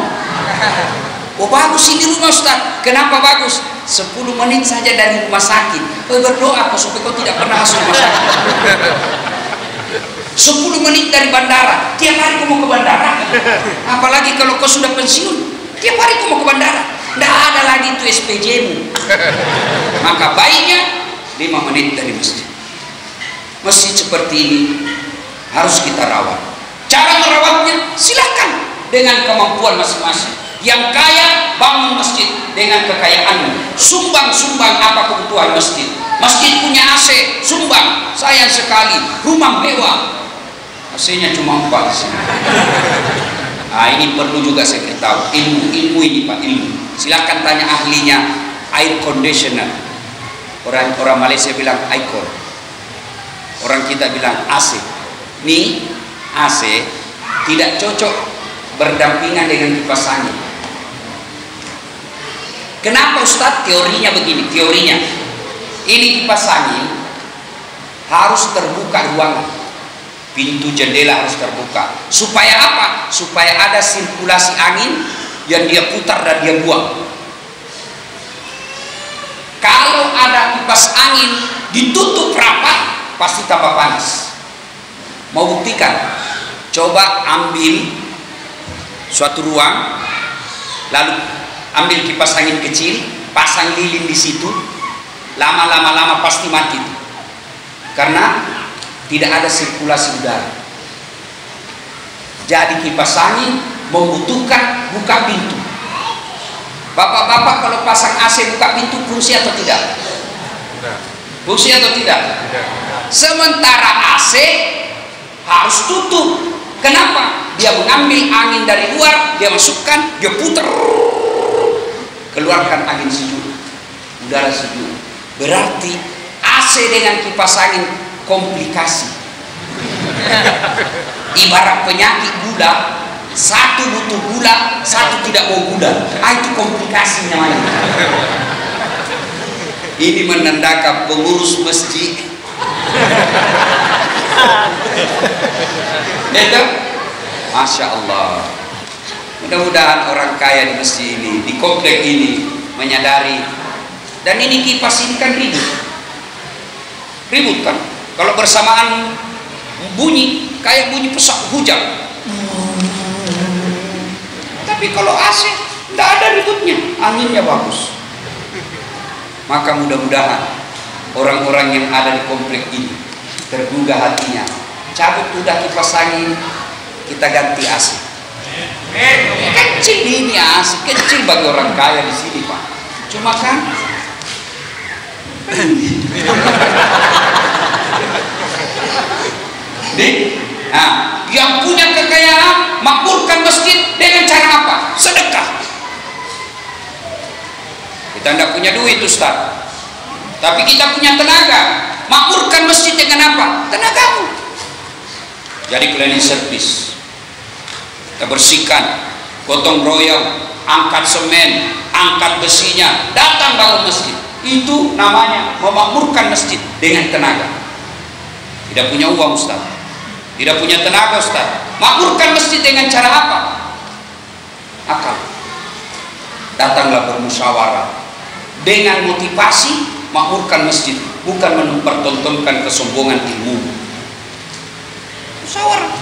Bagus ini rumah Ustaz. Kenapa bagus? 10 menit saja dari rumah sakit. Berdoa kau supaya kau tidak pernah masuk rumah sakit. 10 menit dari bandara. Tiap hari kau mau ke bandara. Apalagi kalau kau sudah pensiun, tiap hari kau mau ke bandara. Tidak ada lagi itu SPJ-mu. Maka baiknya 5 menit dari masjid. Masjid seperti ini harus kita rawat. Cara merawatnya silakan dengan kemampuan masing-masing. Yang kaya bangun masjid dengan kekayaanmu, sumbang apa kebutuhan masjid. Masjid punya AC, sumbang. Sayang sekali rumah mewah, AC-nya cuma 4 sini. Nah, ini perlu juga saya beritahu ilmu ini Pak, ilmu. Silakan tanya ahlinya. Air conditioner, orang Malaysia bilang air-con, orang kita bilang AC. Nih AC tidak cocok berdampingan dengan kipas angin. Kenapa Ustadz? Teorinya begini, teorinya ini kipas angin harus terbuka ruangan. pintu jendela harus terbuka. Supaya apa? Supaya ada sirkulasi angin yang dia putar dan dia buang. Kalau ada kipas angin ditutup rapat, pasti tambah panas. Mau buktikan? Coba ambil suatu ruang, lalu ambil kipas angin kecil, pasang lilin di situ, lama-lama pasti mati. Karena tidak ada sirkulasi udara. Jadi kipas angin membutuhkan buka pintu. Bapak-bapak kalau pasang AC buka pintu fungsi atau tidak? Fungsi atau tidak? Sementara AC harus tutup. Kenapa? Dia mengambil angin dari luar, dia masukkan, dia putar, keluarkan angin sejuk, udara sejuk. Berarti AC dengan kipas angin komplikasi. Ibarat penyakit gula, satu butuh gula, satu tidak mau gula. Itu komplikasinya mana? Ini menandakan pengurus masjid. Itu, Masya Allah. Mudah-mudahan orang kaya di masjid ini, di komplek ini menyadari. Dan ini kipas ini kan ribut kan? Kalau bersamaan bunyi kayak bunyi pesawat hujan. Tapi kalau AC tidak ada ributnya, anginnya bagus. Maka mudah-mudahan orang-orang yang ada di komplek ini tergugah hatinya. Cabut udah kipas angin, kita ganti AC. Kecil ini AC, kecil bagi orang kaya di sini Pak. Cuma kan nah, yang punya kekayaan makmurkan masjid dengan cara apa? Sedekah. Kita tidak punya duit Ustaz, tapi kita punya tenaga. Makmurkan masjid dengan apa? Tenagamu. Jadi cleaning service, kita bersihkan, gotong royong, angkat semen, angkat besinya, datang bangun masjid. Itu namanya memakmurkan masjid dengan tenaga. Tidak punya uang Ustaz, tidak punya tenaga Ustaz. Makmurkan masjid dengan cara apa? Akal. Datanglah bermusyawarah dengan motivasi makmurkan masjid, bukan mempertontonkan kesombongan ilmu. Musyawarah.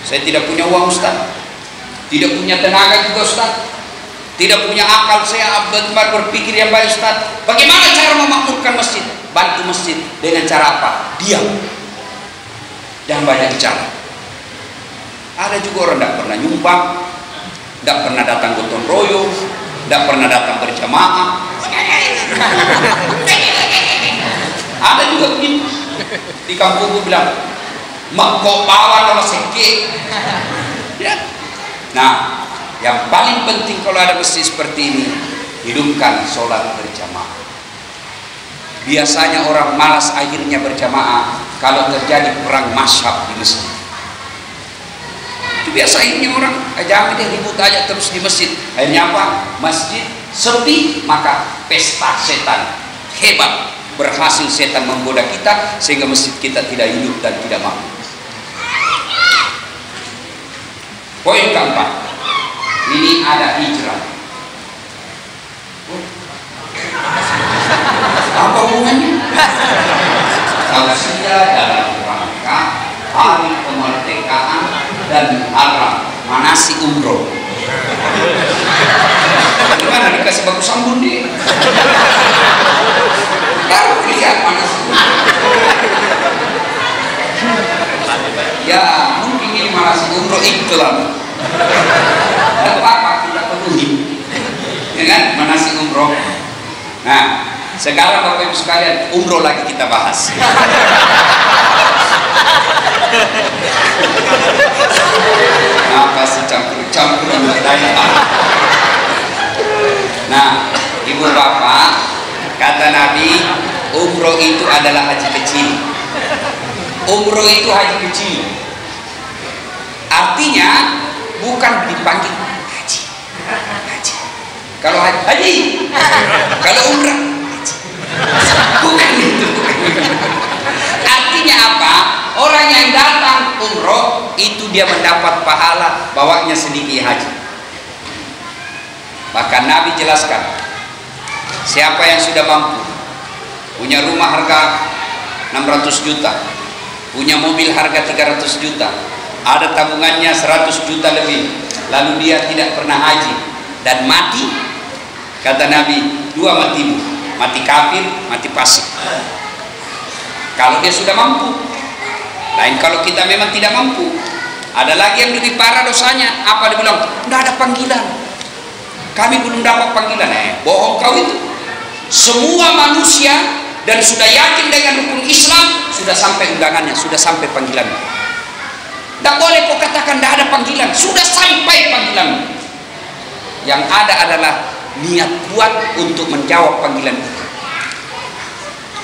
Saya tidak punya uang Ustaz, tidak punya tenaga juga Ustaz, tidak punya akal, saya berpikir yang baik Ustaz. Bagaimana cara memakmurkan masjid? Bantu masjid dengan cara apa? Diam, jangan banyak bicara. Ada juga orang tidak pernah nyumbang, tidak pernah datang gotong royong, tidak pernah datang berjamaah. Ada juga begitu. Di kampungku bilang, mak kok bawa nama seke. Ya. Nah, yang paling penting kalau ada masjid seperti ini, hidupkan sholat berjamaah. Biasanya orang malas akhirnya berjamaah kalau terjadi perang mazhab di masjid. Itu biasa akhirnya orang, jangan deh ribut aja terus di masjid. Akhirnya apa? Masjid sepi, maka pesta setan hebat. Berhasil setan menggoda kita sehingga masjid kita tidak hidup dan tidak mampu. Poin keempat, ini ada hijrah. Apa hubungannya? Tausiah dalam rangka hari kemerdekaan dan haram manasik umroh. Bagaimana dikasih bagus sambun deh? Baru lihat manasik umroh. Ya mungkin ini manasik umroh iklan. Tidak apa-apa, kita penuhi, ya kan, manasik umroh. Nah, sekarang Bapak Ibu sekalian, umroh lagi kita bahas. Apa sih campur-campur Nah, Ibu Bapak, kata Nabi, umroh itu adalah haji kecil. Umroh itu haji kecil. Artinya bukan dipanggil haji. Kalau haji, kalau umrah haji. Bukan itu. Artinya apa? Orang yang datang umroh itu dia mendapat pahala bawanya sedikit haji. Bahkan Nabi jelaskan, siapa yang sudah mampu punya rumah harga 600 juta, punya mobil harga 300 juta, ada tabungannya 100 juta lebih, lalu dia tidak pernah haji dan mati, kata Nabi, dua matimu, mati kafir, mati fasik. Kalau dia sudah mampu. Lain kalau kita memang tidak mampu. Ada lagi yang lebih parah dosanya. Apa dia bilang? Tidak ada panggilan, kami belum dapat panggilan. Bohong kau itu. Semua manusia dan sudah yakin dengan rukun Islam, sudah sampai undangannya, sudah sampai panggilannya. Tidak boleh kau katakan tidak ada panggilan. Sudah sampai panggilan. Yang ada adalah niat kuat untuk menjawab panggilan itu.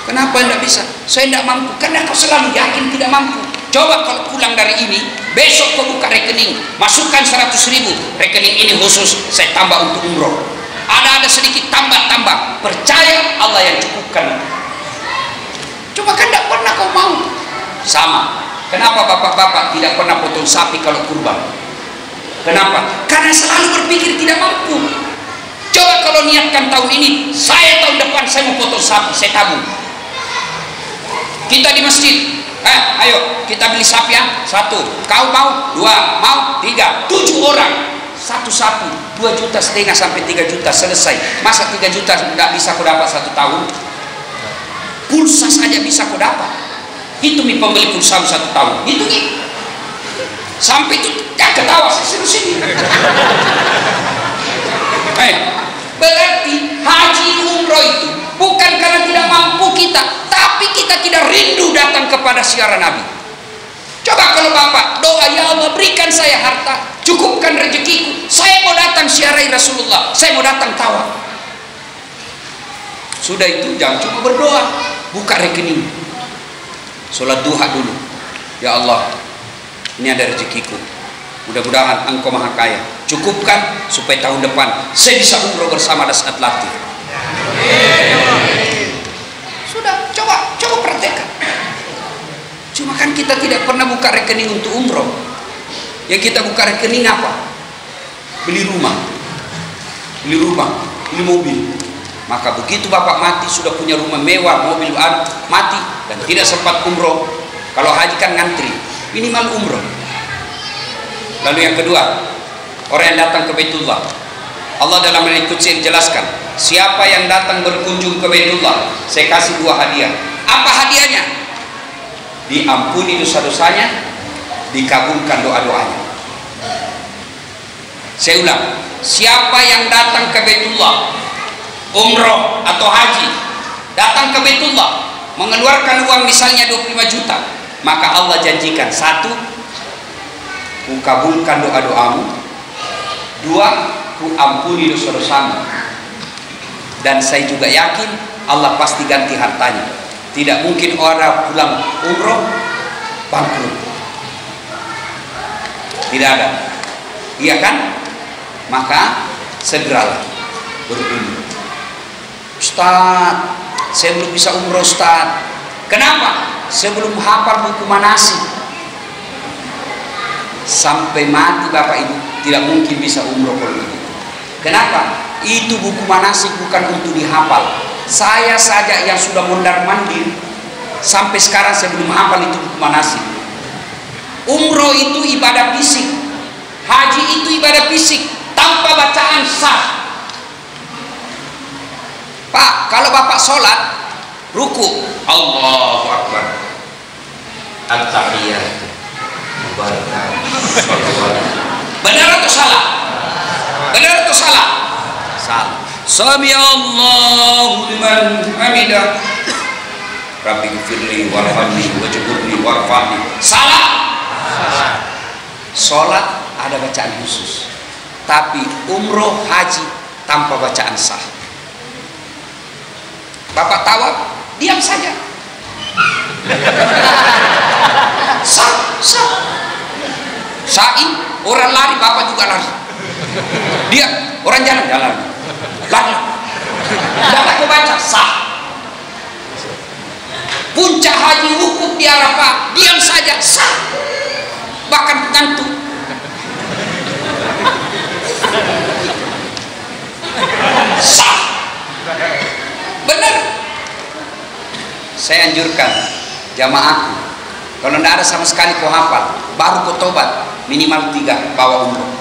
Kenapa tidak bisa? Saya tidak mampu. Karena kau selalu yakin tidak mampu. Coba kalau pulang dari ini, besok kau buka rekening, masukkan 100.000, rekening ini khusus saya tambah untuk umroh. Ada sedikit tambah. Percaya Allah yang cukupkan. Coba kan tidak pernah kau mau. Sama. Kenapa bapak-bapak tidak pernah potong sapi kalau kurban? Kenapa? Karena selalu berpikir tidak mampu. Coba kalau niatkan tahun ini, saya tahun depan saya mau potong sapi, saya tabung. Kita di masjid, ayo kita beli sapi ya, 1, kau mau 2, mau 3, 7 orang, 1 sapi 2,5 juta sampai 3 juta selesai. Masa 3 juta tidak bisa kau dapat 1 tahun? Pulsa saja bisa kau dapat. Itu nih pembeli pulsa 1 tahun, itu nih sampai itu ketawa sini. Berarti haji umroh itu bukan karena tidak mampu kita, tapi kita tidak rindu datang kepada siaran Nabi. Coba kalau bapak doa, ya Allah berikan saya harta, cukupkan rezekiku, saya mau datang siarai Rasulullah, saya mau datang tawaf. Sudah itu jangan cuma berdoa, buka rekening, sholat duha dulu. Ya Allah, ini ada rezekiku, mudah-mudahan Engkau maha kaya, cukupkan supaya tahun depan saya bisa umroh bersama Dasat Latif. Sudah, coba praktekkan. Cuma kan kita tidak pernah buka rekening untuk umroh. Yang kita buka rekening apa? Beli rumah, beli mobil. Maka begitu bapak mati sudah punya rumah mewah, mobil mati dan tidak sempat umroh. Kalau haji kan ngantri, minimal umroh. Lalu yang kedua, orang yang datang ke Baitullah, Allah dalam ayat Qudsi jelaskan, siapa yang datang berkunjung ke Baitullah, saya kasih 2 hadiah. Apa hadiahnya? Diampuni dosa-dosanya, dikabulkan doa-doanya. Saya ulang, siapa yang datang ke Baitullah, umroh atau haji, datang ke Baitullah, mengeluarkan uang misalnya 25 juta, maka Allah janjikan, 1, ku kabulkan doa-doamu, 2, ku ampuni dosa-dosamu, dan saya juga yakin Allah pasti ganti hartanya. Tidak mungkin orang pulang umroh bangkrut, tidak ada, iya kan? Maka segeralah berumroh. Ustaz, saya belum bisa umroh Ustaz. Kenapa? Saya belum hafal buku manasik. Sampai mati bapak ibu tidak mungkin bisa umroh kalau begitu. Kenapa? Itu buku manasik bukan untuk dihafal. Saya saja yang sudah mondar-mandir sampai sekarang saya belum hafal itu buku manasik. Umroh itu ibadah fisik, haji itu ibadah fisik tanpa bacaan sah. Pak, kalau bapak sholat ruku, Allahu Akbar, at-tahiyyat, benar atau salah? Benar atau salah? Salah. Sami Allahu liman hamidah, Rabbi gfirli warhamni wajburni warfa'ni. Salah. Salat ada bacaan khusus, tapi umroh haji tanpa bacaan sah. Bapak tawaf, diam saja. Sah. Sa'i, orang lari, bapak juga lari. Dia orang jalan. Lari. Tidak aku baca, sah. Puncak haji wukuf di Arafah, diam saja, sah. jamaahku. Kalau tidak ada sama sekali kau hafal, baru kau tobat, minimal 3 bawa umroh.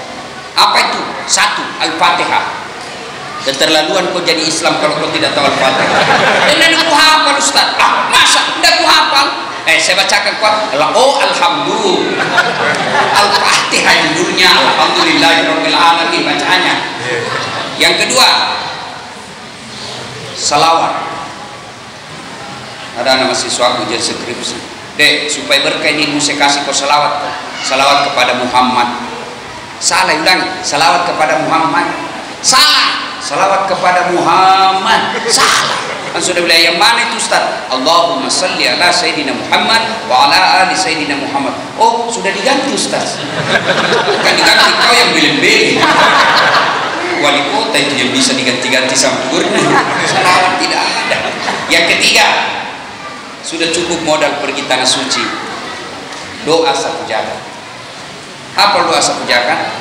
Apa itu? 1, Al-Fatihah. Keterlaluan kau jadi Islam kalau kau tidak tahu Al-Fatihah. Dan aku hafal Ustaz. Masa tidak aku hafal? Saya bacakan kau. Oh, alhamdulillah. Al-Fatihah judulnya, alhamdulillahirabbil alamin bacaannya. Yang kedua, salawat. Ada nama siswaku jadi skripsi. Dek, supaya berkah ini saya kasih kau salawat. Salawat kepada Muhammad. Salah, ulangi. Salawat kepada Muhammad. Salah. Salawat kepada Muhammad. Salah. Kan sudah bilang yang mana itu Ustaz? Allahumma salli ala Sayyidina Muhammad wa ala ali Sayyidina Muhammad. Oh, sudah diganti Ustaz. Bukan diganti, kau yang beli-beli. Wali kota itu yang bisa diganti-ganti sama gubernur. Salawat tidak ada. Yang ketiga, sudah cukup modal pergi tanah suci. Doa sapu jagat. Hafal doa sapu jagat?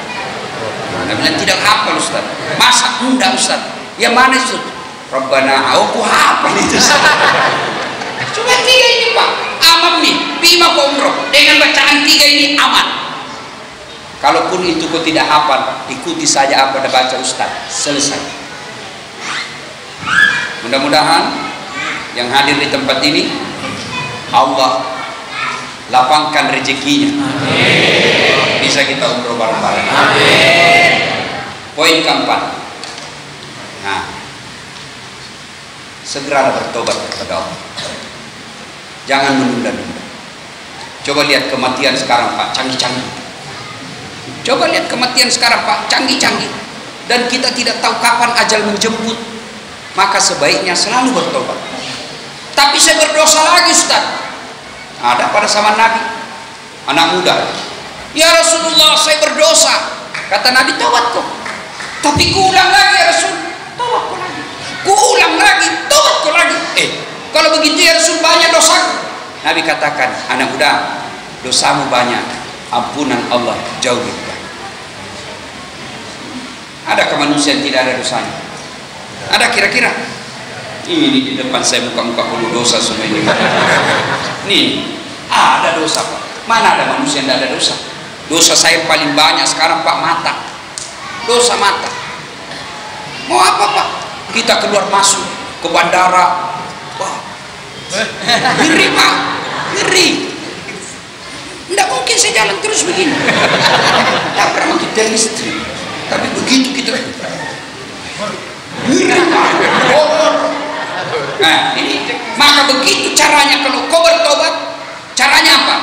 Nah, bilang tidak hafal Ustaz. Masa enggak Ustaz? Yang mana Ustaz? Rabbana, aku hafal itu Ustaz. Cuma 3 ini Pak. Aman nih, bima umroh. Dengan bacaan 3 ini aman. Kalaupun itu kau tidak hafal, ikuti saja apa yang baca Ustaz. Selesai. Mudah-mudahan yang hadir di tempat ini Allah lapangkan rezekinya. Amin. Bisa kita umroh bareng-bareng. Amin. Poin keempat. Nah, segeralah bertobat kepada Allah. Jangan menunda-nunda. Coba lihat kematian sekarang Pak, canggih-canggih. Coba lihat kematian sekarang Pak, canggih-canggih. Dan kita tidak tahu kapan ajal menjemput. Maka sebaiknya selalu bertobat. Tapi saya berdosa lagi Ustaz. Ada pada zaman Nabi, anak muda, ya Rasulullah saya berdosa. Kata Nabi, tobat kok. Tapi ku ulang lagi ya Rasul, tobat kok lagi. Ku ulang lagi, tobat kok lagi. Kalau begitu ya Rasul banyak dosa. Nabi katakan, anak muda, dosamu banyak, ampunan Allah jauh lebih banyak. Adakah manusia yang tidak ada dosanya? Ada kira-kira? Ini di depan saya muka-muka penuh dosa semua ini. Nih, ada dosa Pak. Mana ada manusia yang tidak ada dosa? Dosa saya paling banyak sekarang Pak, mata. Dosa mata. Mau apa Pak? Kita keluar masuk ke bandara. Wah, ngeri Pak, ngeri. Tidak mungkin saya jalan terus begini. Tak pernah kita istri. Tapi begitu kita ngeri Pak. Nah, ini maka begitu caranya kalau kau bertobat. Caranya apa?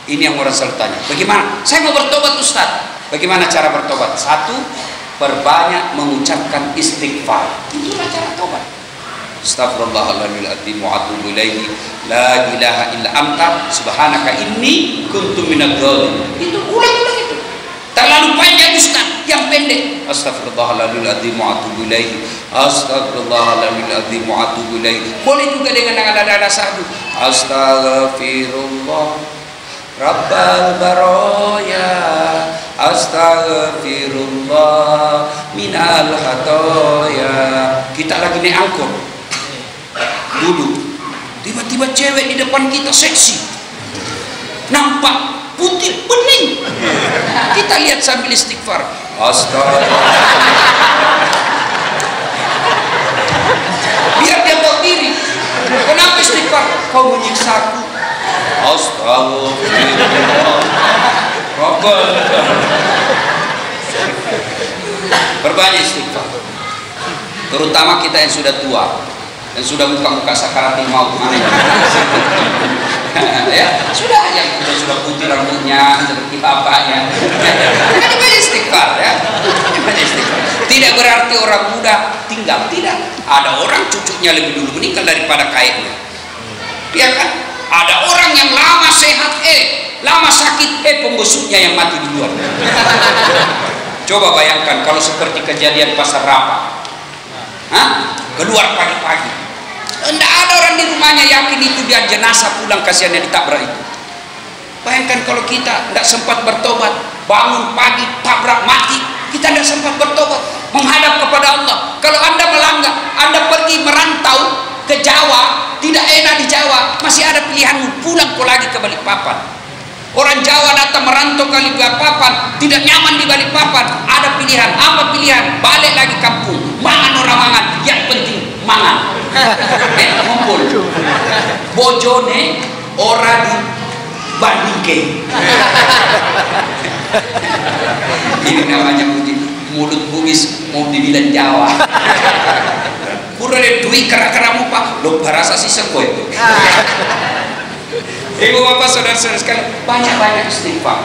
Ini yang orang selalu tanya. Bagaimana? Saya mau bertobat Ustaz. Bagaimana cara bertobat? 1, perbanyak mengucapkan istighfar. Itulah cara tobat. Astaghfirullahaladzim wa atubu ilaihi la ilaha illa anta subhanaka inni kuntu minadz dzalimin. Itu ulang-ulang itu. Terlalu panjang Ustaz, yang pendek. Astaghfirullahaladzim wa atubu ilaihi. Astaghfirullahaladzim wa atubu ilaihi. Boleh juga dengan nada-nada sahdu. Astaghfirullah Rabbal baraya, astaghfirullah minal khatoya. Kita lagi naik angkot, duduk, tiba-tiba cewek di depan kita seksi, nampak putih bening. Kita lihat sambil istighfar, astagfirullah. Biar dia tahu diri. Kenapa istighfar? Kau menyiksaku. Astagfirullah. Perbanyak istighfar. Terutama kita yang sudah tua dan sudah muka-muka sakaratul maut. Ya, sudah yang sudah putih rambutnya seperti bapaknya. Kan banyak istighfar ya. Banyak istighfar. Tidak berarti orang muda tinggal, tidak. Ada orang cucunya lebih dulu meninggal daripada kayaknya. Ya kan? Ada orang yang lama sehat, lama sakit, pembesuknya yang mati duluan. Coba bayangkan kalau seperti kejadian pasar Rapa. Keluar pagi-pagi. Tidak ada orang di rumahnya yakin itu dia jenazah pulang, kasihan yang ditabrak itu. Bayangkan kalau kita tidak sempat bertobat, bangun pagi tabrak mati, kita tidak sempat bertobat, menghadap kepada Allah. Kalau Anda melanggar, Anda pergi merantau, ke Jawa, tidak enak di Jawa, masih ada pilihan pulang kau lagi ke Balikpapan. Orang Jawa datang merantau ke Balikpapan, tidak nyaman di Balikpapan, ada pilihan. Apa pilihan? Balik lagi kampung, mangan orang mangan, yang penting mangan. Ngumpul. Bojone orang di bandingke. Ini namanya mulut bugis mau dibilang Jawa. Kurang ada duit kera-keramu pak, lo barasa sisa kowe. Ibu bapak saudara-saudara sekalian, banyak-banyak istighfar.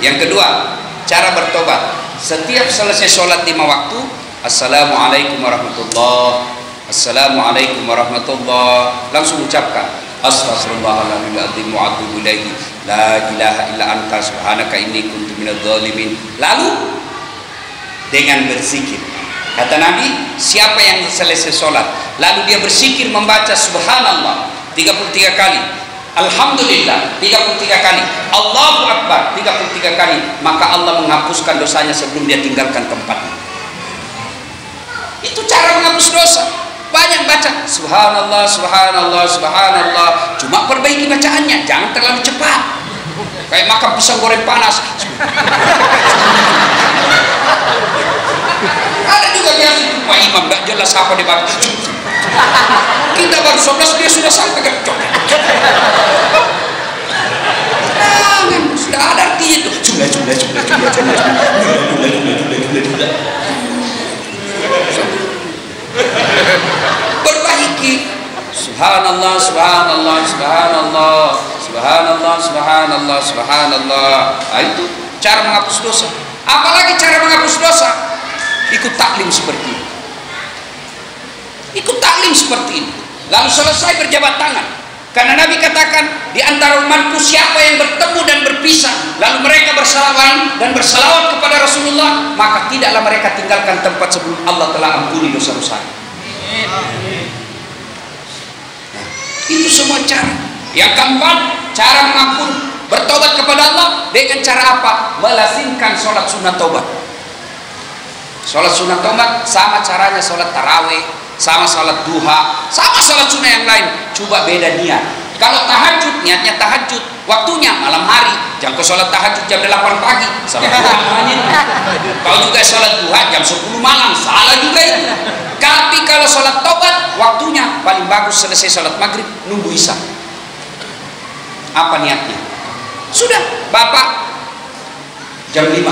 Yang kedua, cara bertobat. Setiap selesai sholat 5 waktu, assalamualaikum warahmatullah, assalamualaikum warahmatullah, langsung ucapkan astaghfirullahaladzim wa atubu ilaihi, la ilaha illa anta subhanaka inni kuntu minadz zalimin. Lalu dengan berzikir. Kata Nabi, siapa yang selesai sholat lalu dia berzikir membaca subhanallah 33 kali, alhamdulillah 33 kali, Allahu akbar 33 kali, maka Allah menghapuskan dosanya sebelum dia tinggalkan tempatnya. Itu cara menghapus dosa. Banyak baca subhanallah subhanallah subhanallah, cuma perbaiki bacaannya, jangan terlalu cepat kayak makan pisang goreng panas. Ada juga biasa itu Pak Imam gak jelas apa dibaca, kita baru 11 dia sudah sampai ke sudah ada artinya itu jumlah perbaiki subhanallah subhanallah subhanallah subhanallah subhanallah subhanallah. Nah, itu cara menghapus dosa. Apalagi cara menghapus dosa, ikut taklim seperti ini, ikut taklim seperti ini, lalu selesai berjabat tangan. Karena Nabi katakan, di antara umatku siapa yang bertemu dan berpisah lalu mereka bersalawat dan bersalawat kepada Rasulullah, maka tidaklah mereka tinggalkan tempat sebelum Allah telah ampuni dosa-dosa. Nah, itu semua cara. Yang keempat, cara mengampun, bertobat kepada Allah dengan cara apa? Melazimkan sholat sunat taubat. Sholat sunat taubat sama caranya sholat tarawih, sama sholat duha, sama sholat sunnah yang lain, coba beda niat. Kalau tahajud, niatnya tahajud, waktunya malam hari, jangan kau sholat tahajud jam 8 pagi, salah namanya. Kalau juga sholat duha jam 10 malam, salah juga itu. Tapi kalau sholat taubat, waktunya paling bagus selesai sholat maghrib, nunggu isya. Apa niatnya? Sudah, bapak jam 5.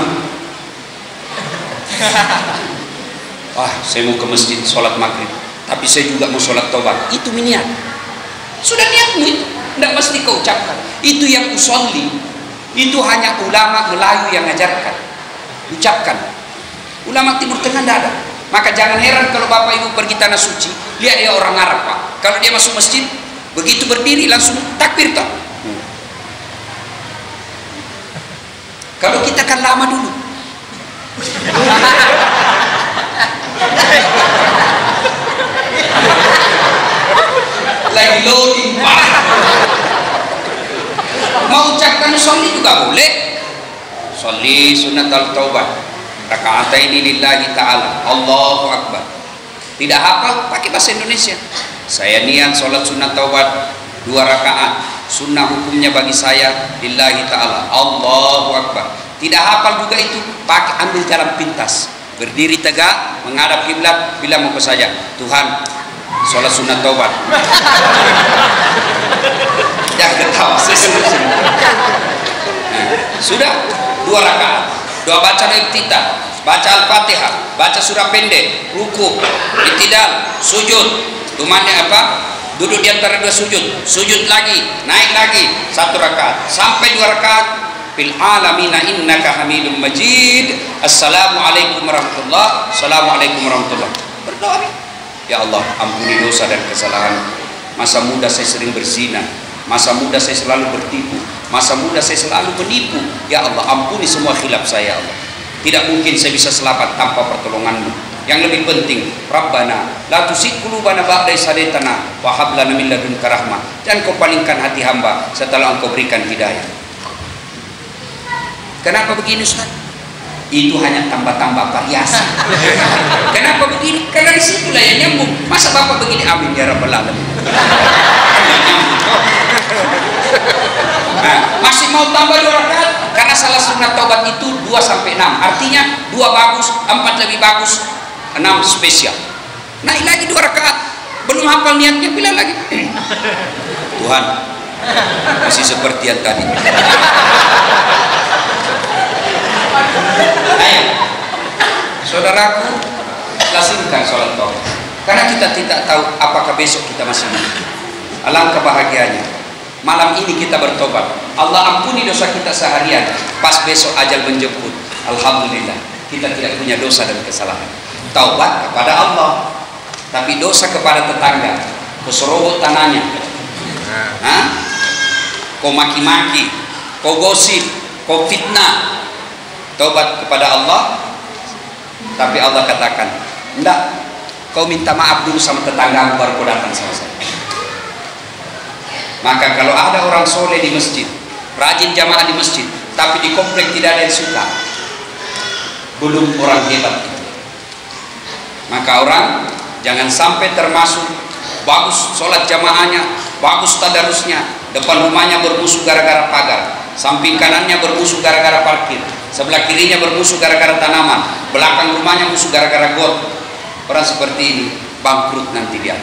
Wah, saya mau ke masjid sholat maghrib, tapi saya juga mau sholat taubat. Itu niat. Sudah niatmu itu, tidak mesti kau ucapkan. Itu yang usolli, itu hanya ulama Melayu yang ngajarkan. Ucapkan. Ulama Timur Tengah tidak ada. Maka jangan heran kalau bapak ibu pergi tanah suci, lihat ya orang Arab pak. Kalau dia masuk masjid, begitu berdiri langsung takbir tak. Kalau kita kan lama dulu. Lagi loading pak. Mau ucapkan sholli juga boleh. Sholli sunat al-taubat raka'ataini lillahi ta'ala, Allahu akbar. Tidak hafal, pakai bahasa Indonesia. Saya niat sholat sunat taubat 2 rakaat, sunnah hukumnya bagi saya lillahi ta'ala, Allahu akbar. Tidak hafal juga itu, pakai ambil jalan pintas, berdiri tegak menghadap kiblat, bilang apa saja, Tuhan sholat sunat taubat. Jangan ketawa, sudah 2 rakaat, 2 baca iftitah, baca al-fatihah, baca surah pendek, ruku, i'tidal, sujud, rumahnya apa? Duduk di antara 2 sujud, sujud lagi, naik lagi 1 rakaat sampai 2 rakaat. Fil alamina innaka hamidum majid. Assalamualaikum warahmatullah, assalamualaikum warahmatullah. Berdoa, ya Allah ampuni dosa dan kesalahan. Masa muda saya sering berzina, masa muda saya selalu bertipu, masa muda saya selalu menipu. Ya Allah ampuni semua khilaf saya, ya Allah. Tidak mungkin saya bisa selamat tanpa pertolonganmu. Yang lebih penting, Rabbana la tuzigh qulubana ba'da idh hadaitana wa hab lana min ladunka rahmah. Jangan kau palingkan hati hamba setelah engkau berikan hidayah. Kenapa begini Ustaz? Itu hanya tambah-tambah variasi. Kenapa begini? Karena disitulah yang nyambung. Masa Bapak begini, amin ya rabbal alamin. Nah, masih mau tambah 2 rakaat? Karena salah sunat taubat itu 2 sampai 6. Artinya 2 bagus, 4 lebih bagus, 6 spesial. Naik lagi 2 rakaat. Belum hafal niatnya, bilang lagi. Tuhan, masih seperti yang tadi. Ayo, saudaraku, lazimkan sholat taubat. Karena kita tidak tahu apakah besok kita masih hidup. Alangkah bahagianya malam ini kita bertobat, Allah ampuni dosa kita seharian, pas besok ajal menjemput, alhamdulillah kita tidak punya dosa dan kesalahan. Taubat kepada Allah, tapi dosa kepada tetangga, kau serobot tanahnya, kau maki-maki, kau gosip, kau fitnah. Taubat kepada Allah, tapi Allah katakan, enggak, kau minta maaf dulu sama tetangga baru kau datang sama saya. Maka kalau ada orang soleh di masjid, rajin jamaah di masjid, tapi di komplek tidak ada yang suka, belum orang hebat itu. Maka orang jangan sampai termasuk bagus sholat jamaahnya, bagus tadarusnya, depan rumahnya bermusuh gara-gara pagar, samping kanannya bermusuh gara-gara parkir, sebelah kirinya bermusuh gara-gara tanaman, belakang rumahnya musuh gara-gara got. Orang seperti ini bangkrut nanti dia.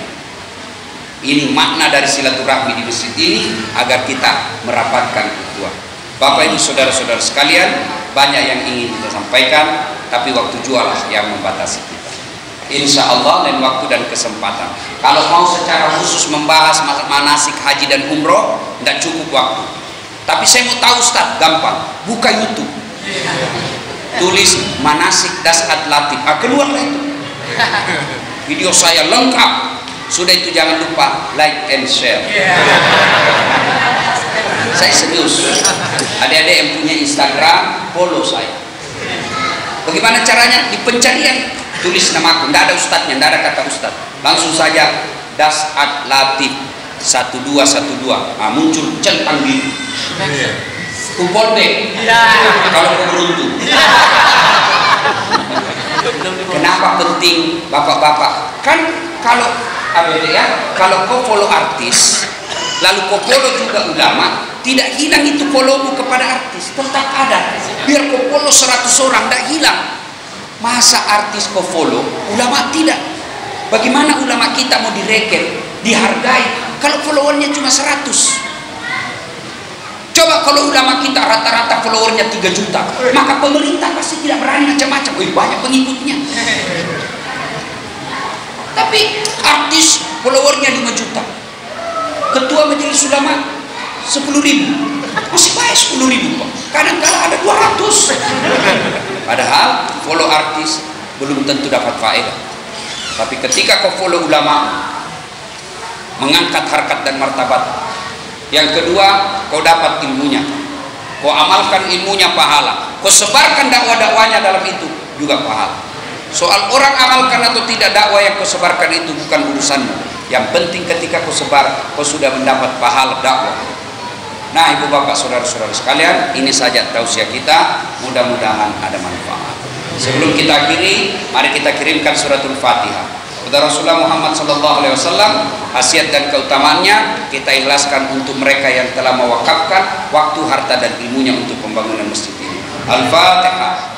Ini makna dari silaturahmi di masjid ini, agar kita merapatkan ukhuwah. Bapak Ibu saudara-saudara sekalian, banyak yang ingin kita sampaikan, tapi waktu jualah yang membatasi kita. Insya Allah lain waktu dan kesempatan. Kalau mau secara khusus membahas manasik haji dan umroh, tidak cukup waktu. Tapi saya mau tahu Ustaz, gampang, buka YouTube, tulis manasik dasat latif, keluarlah itu video saya lengkap. Sudah itu jangan lupa like and share. Saya serius. Adik-adik yang punya Instagram, follow saya. Bagaimana caranya? Di pencarian tulis namaku, tidak ada ustadznya, tidak ada kata ustadz, langsung saja Dasat Latif 1212. Nah, muncul centang biru. Kupon deh. Kalau kau beruntung. Kenapa penting bapak-bapak? Kan kalau kalau kau follow artis, lalu kau follow juga ulama, tidak hilang itu followmu kepada artis, tetap ada. Biar kau follow 100 orang, tidak hilang. Masa artis kau follow, ulama tidak? Bagaimana ulama kita mau direken, dihargai, kalau followernya cuma 100? Coba kalau ulama kita rata-rata followernya 3 juta, maka pemerintah pasti tidak berani macam-macam. Banyak pengikutnya. Tapi artis followernya 5 juta, ketua majelis ulama 10.000, masih banyak 10.000 Pak. Kadang-kadang ada 200. Padahal follow artis belum tentu dapat faedah. Tapi ketika kau follow ulama, mengangkat harkat dan martabat. Yang kedua, kau dapat ilmunya, kau amalkan ilmunya, pahala. Kau sebarkan dakwah-dakwahnya dalam itu juga pahala. Soal orang amalkan atau tidak dakwah yang kau sebarkan itu bukan urusanmu. Yang penting ketika kau sebar, kau sudah mendapat pahala dakwah. Nah, ibu bapak saudara-saudara sekalian, ini saja tausiah kita. Mudah-mudahan ada manfaat. Sebelum kita akhiri, mari kita kirimkan suratul Fatihah kepada Rasulullah Muhammad SAW. Khasiat dan keutamaannya kita ikhlaskan untuk mereka yang telah mewakafkan waktu, harta dan ilmunya untuk pembangunan masjid ini. Al-Fatihah.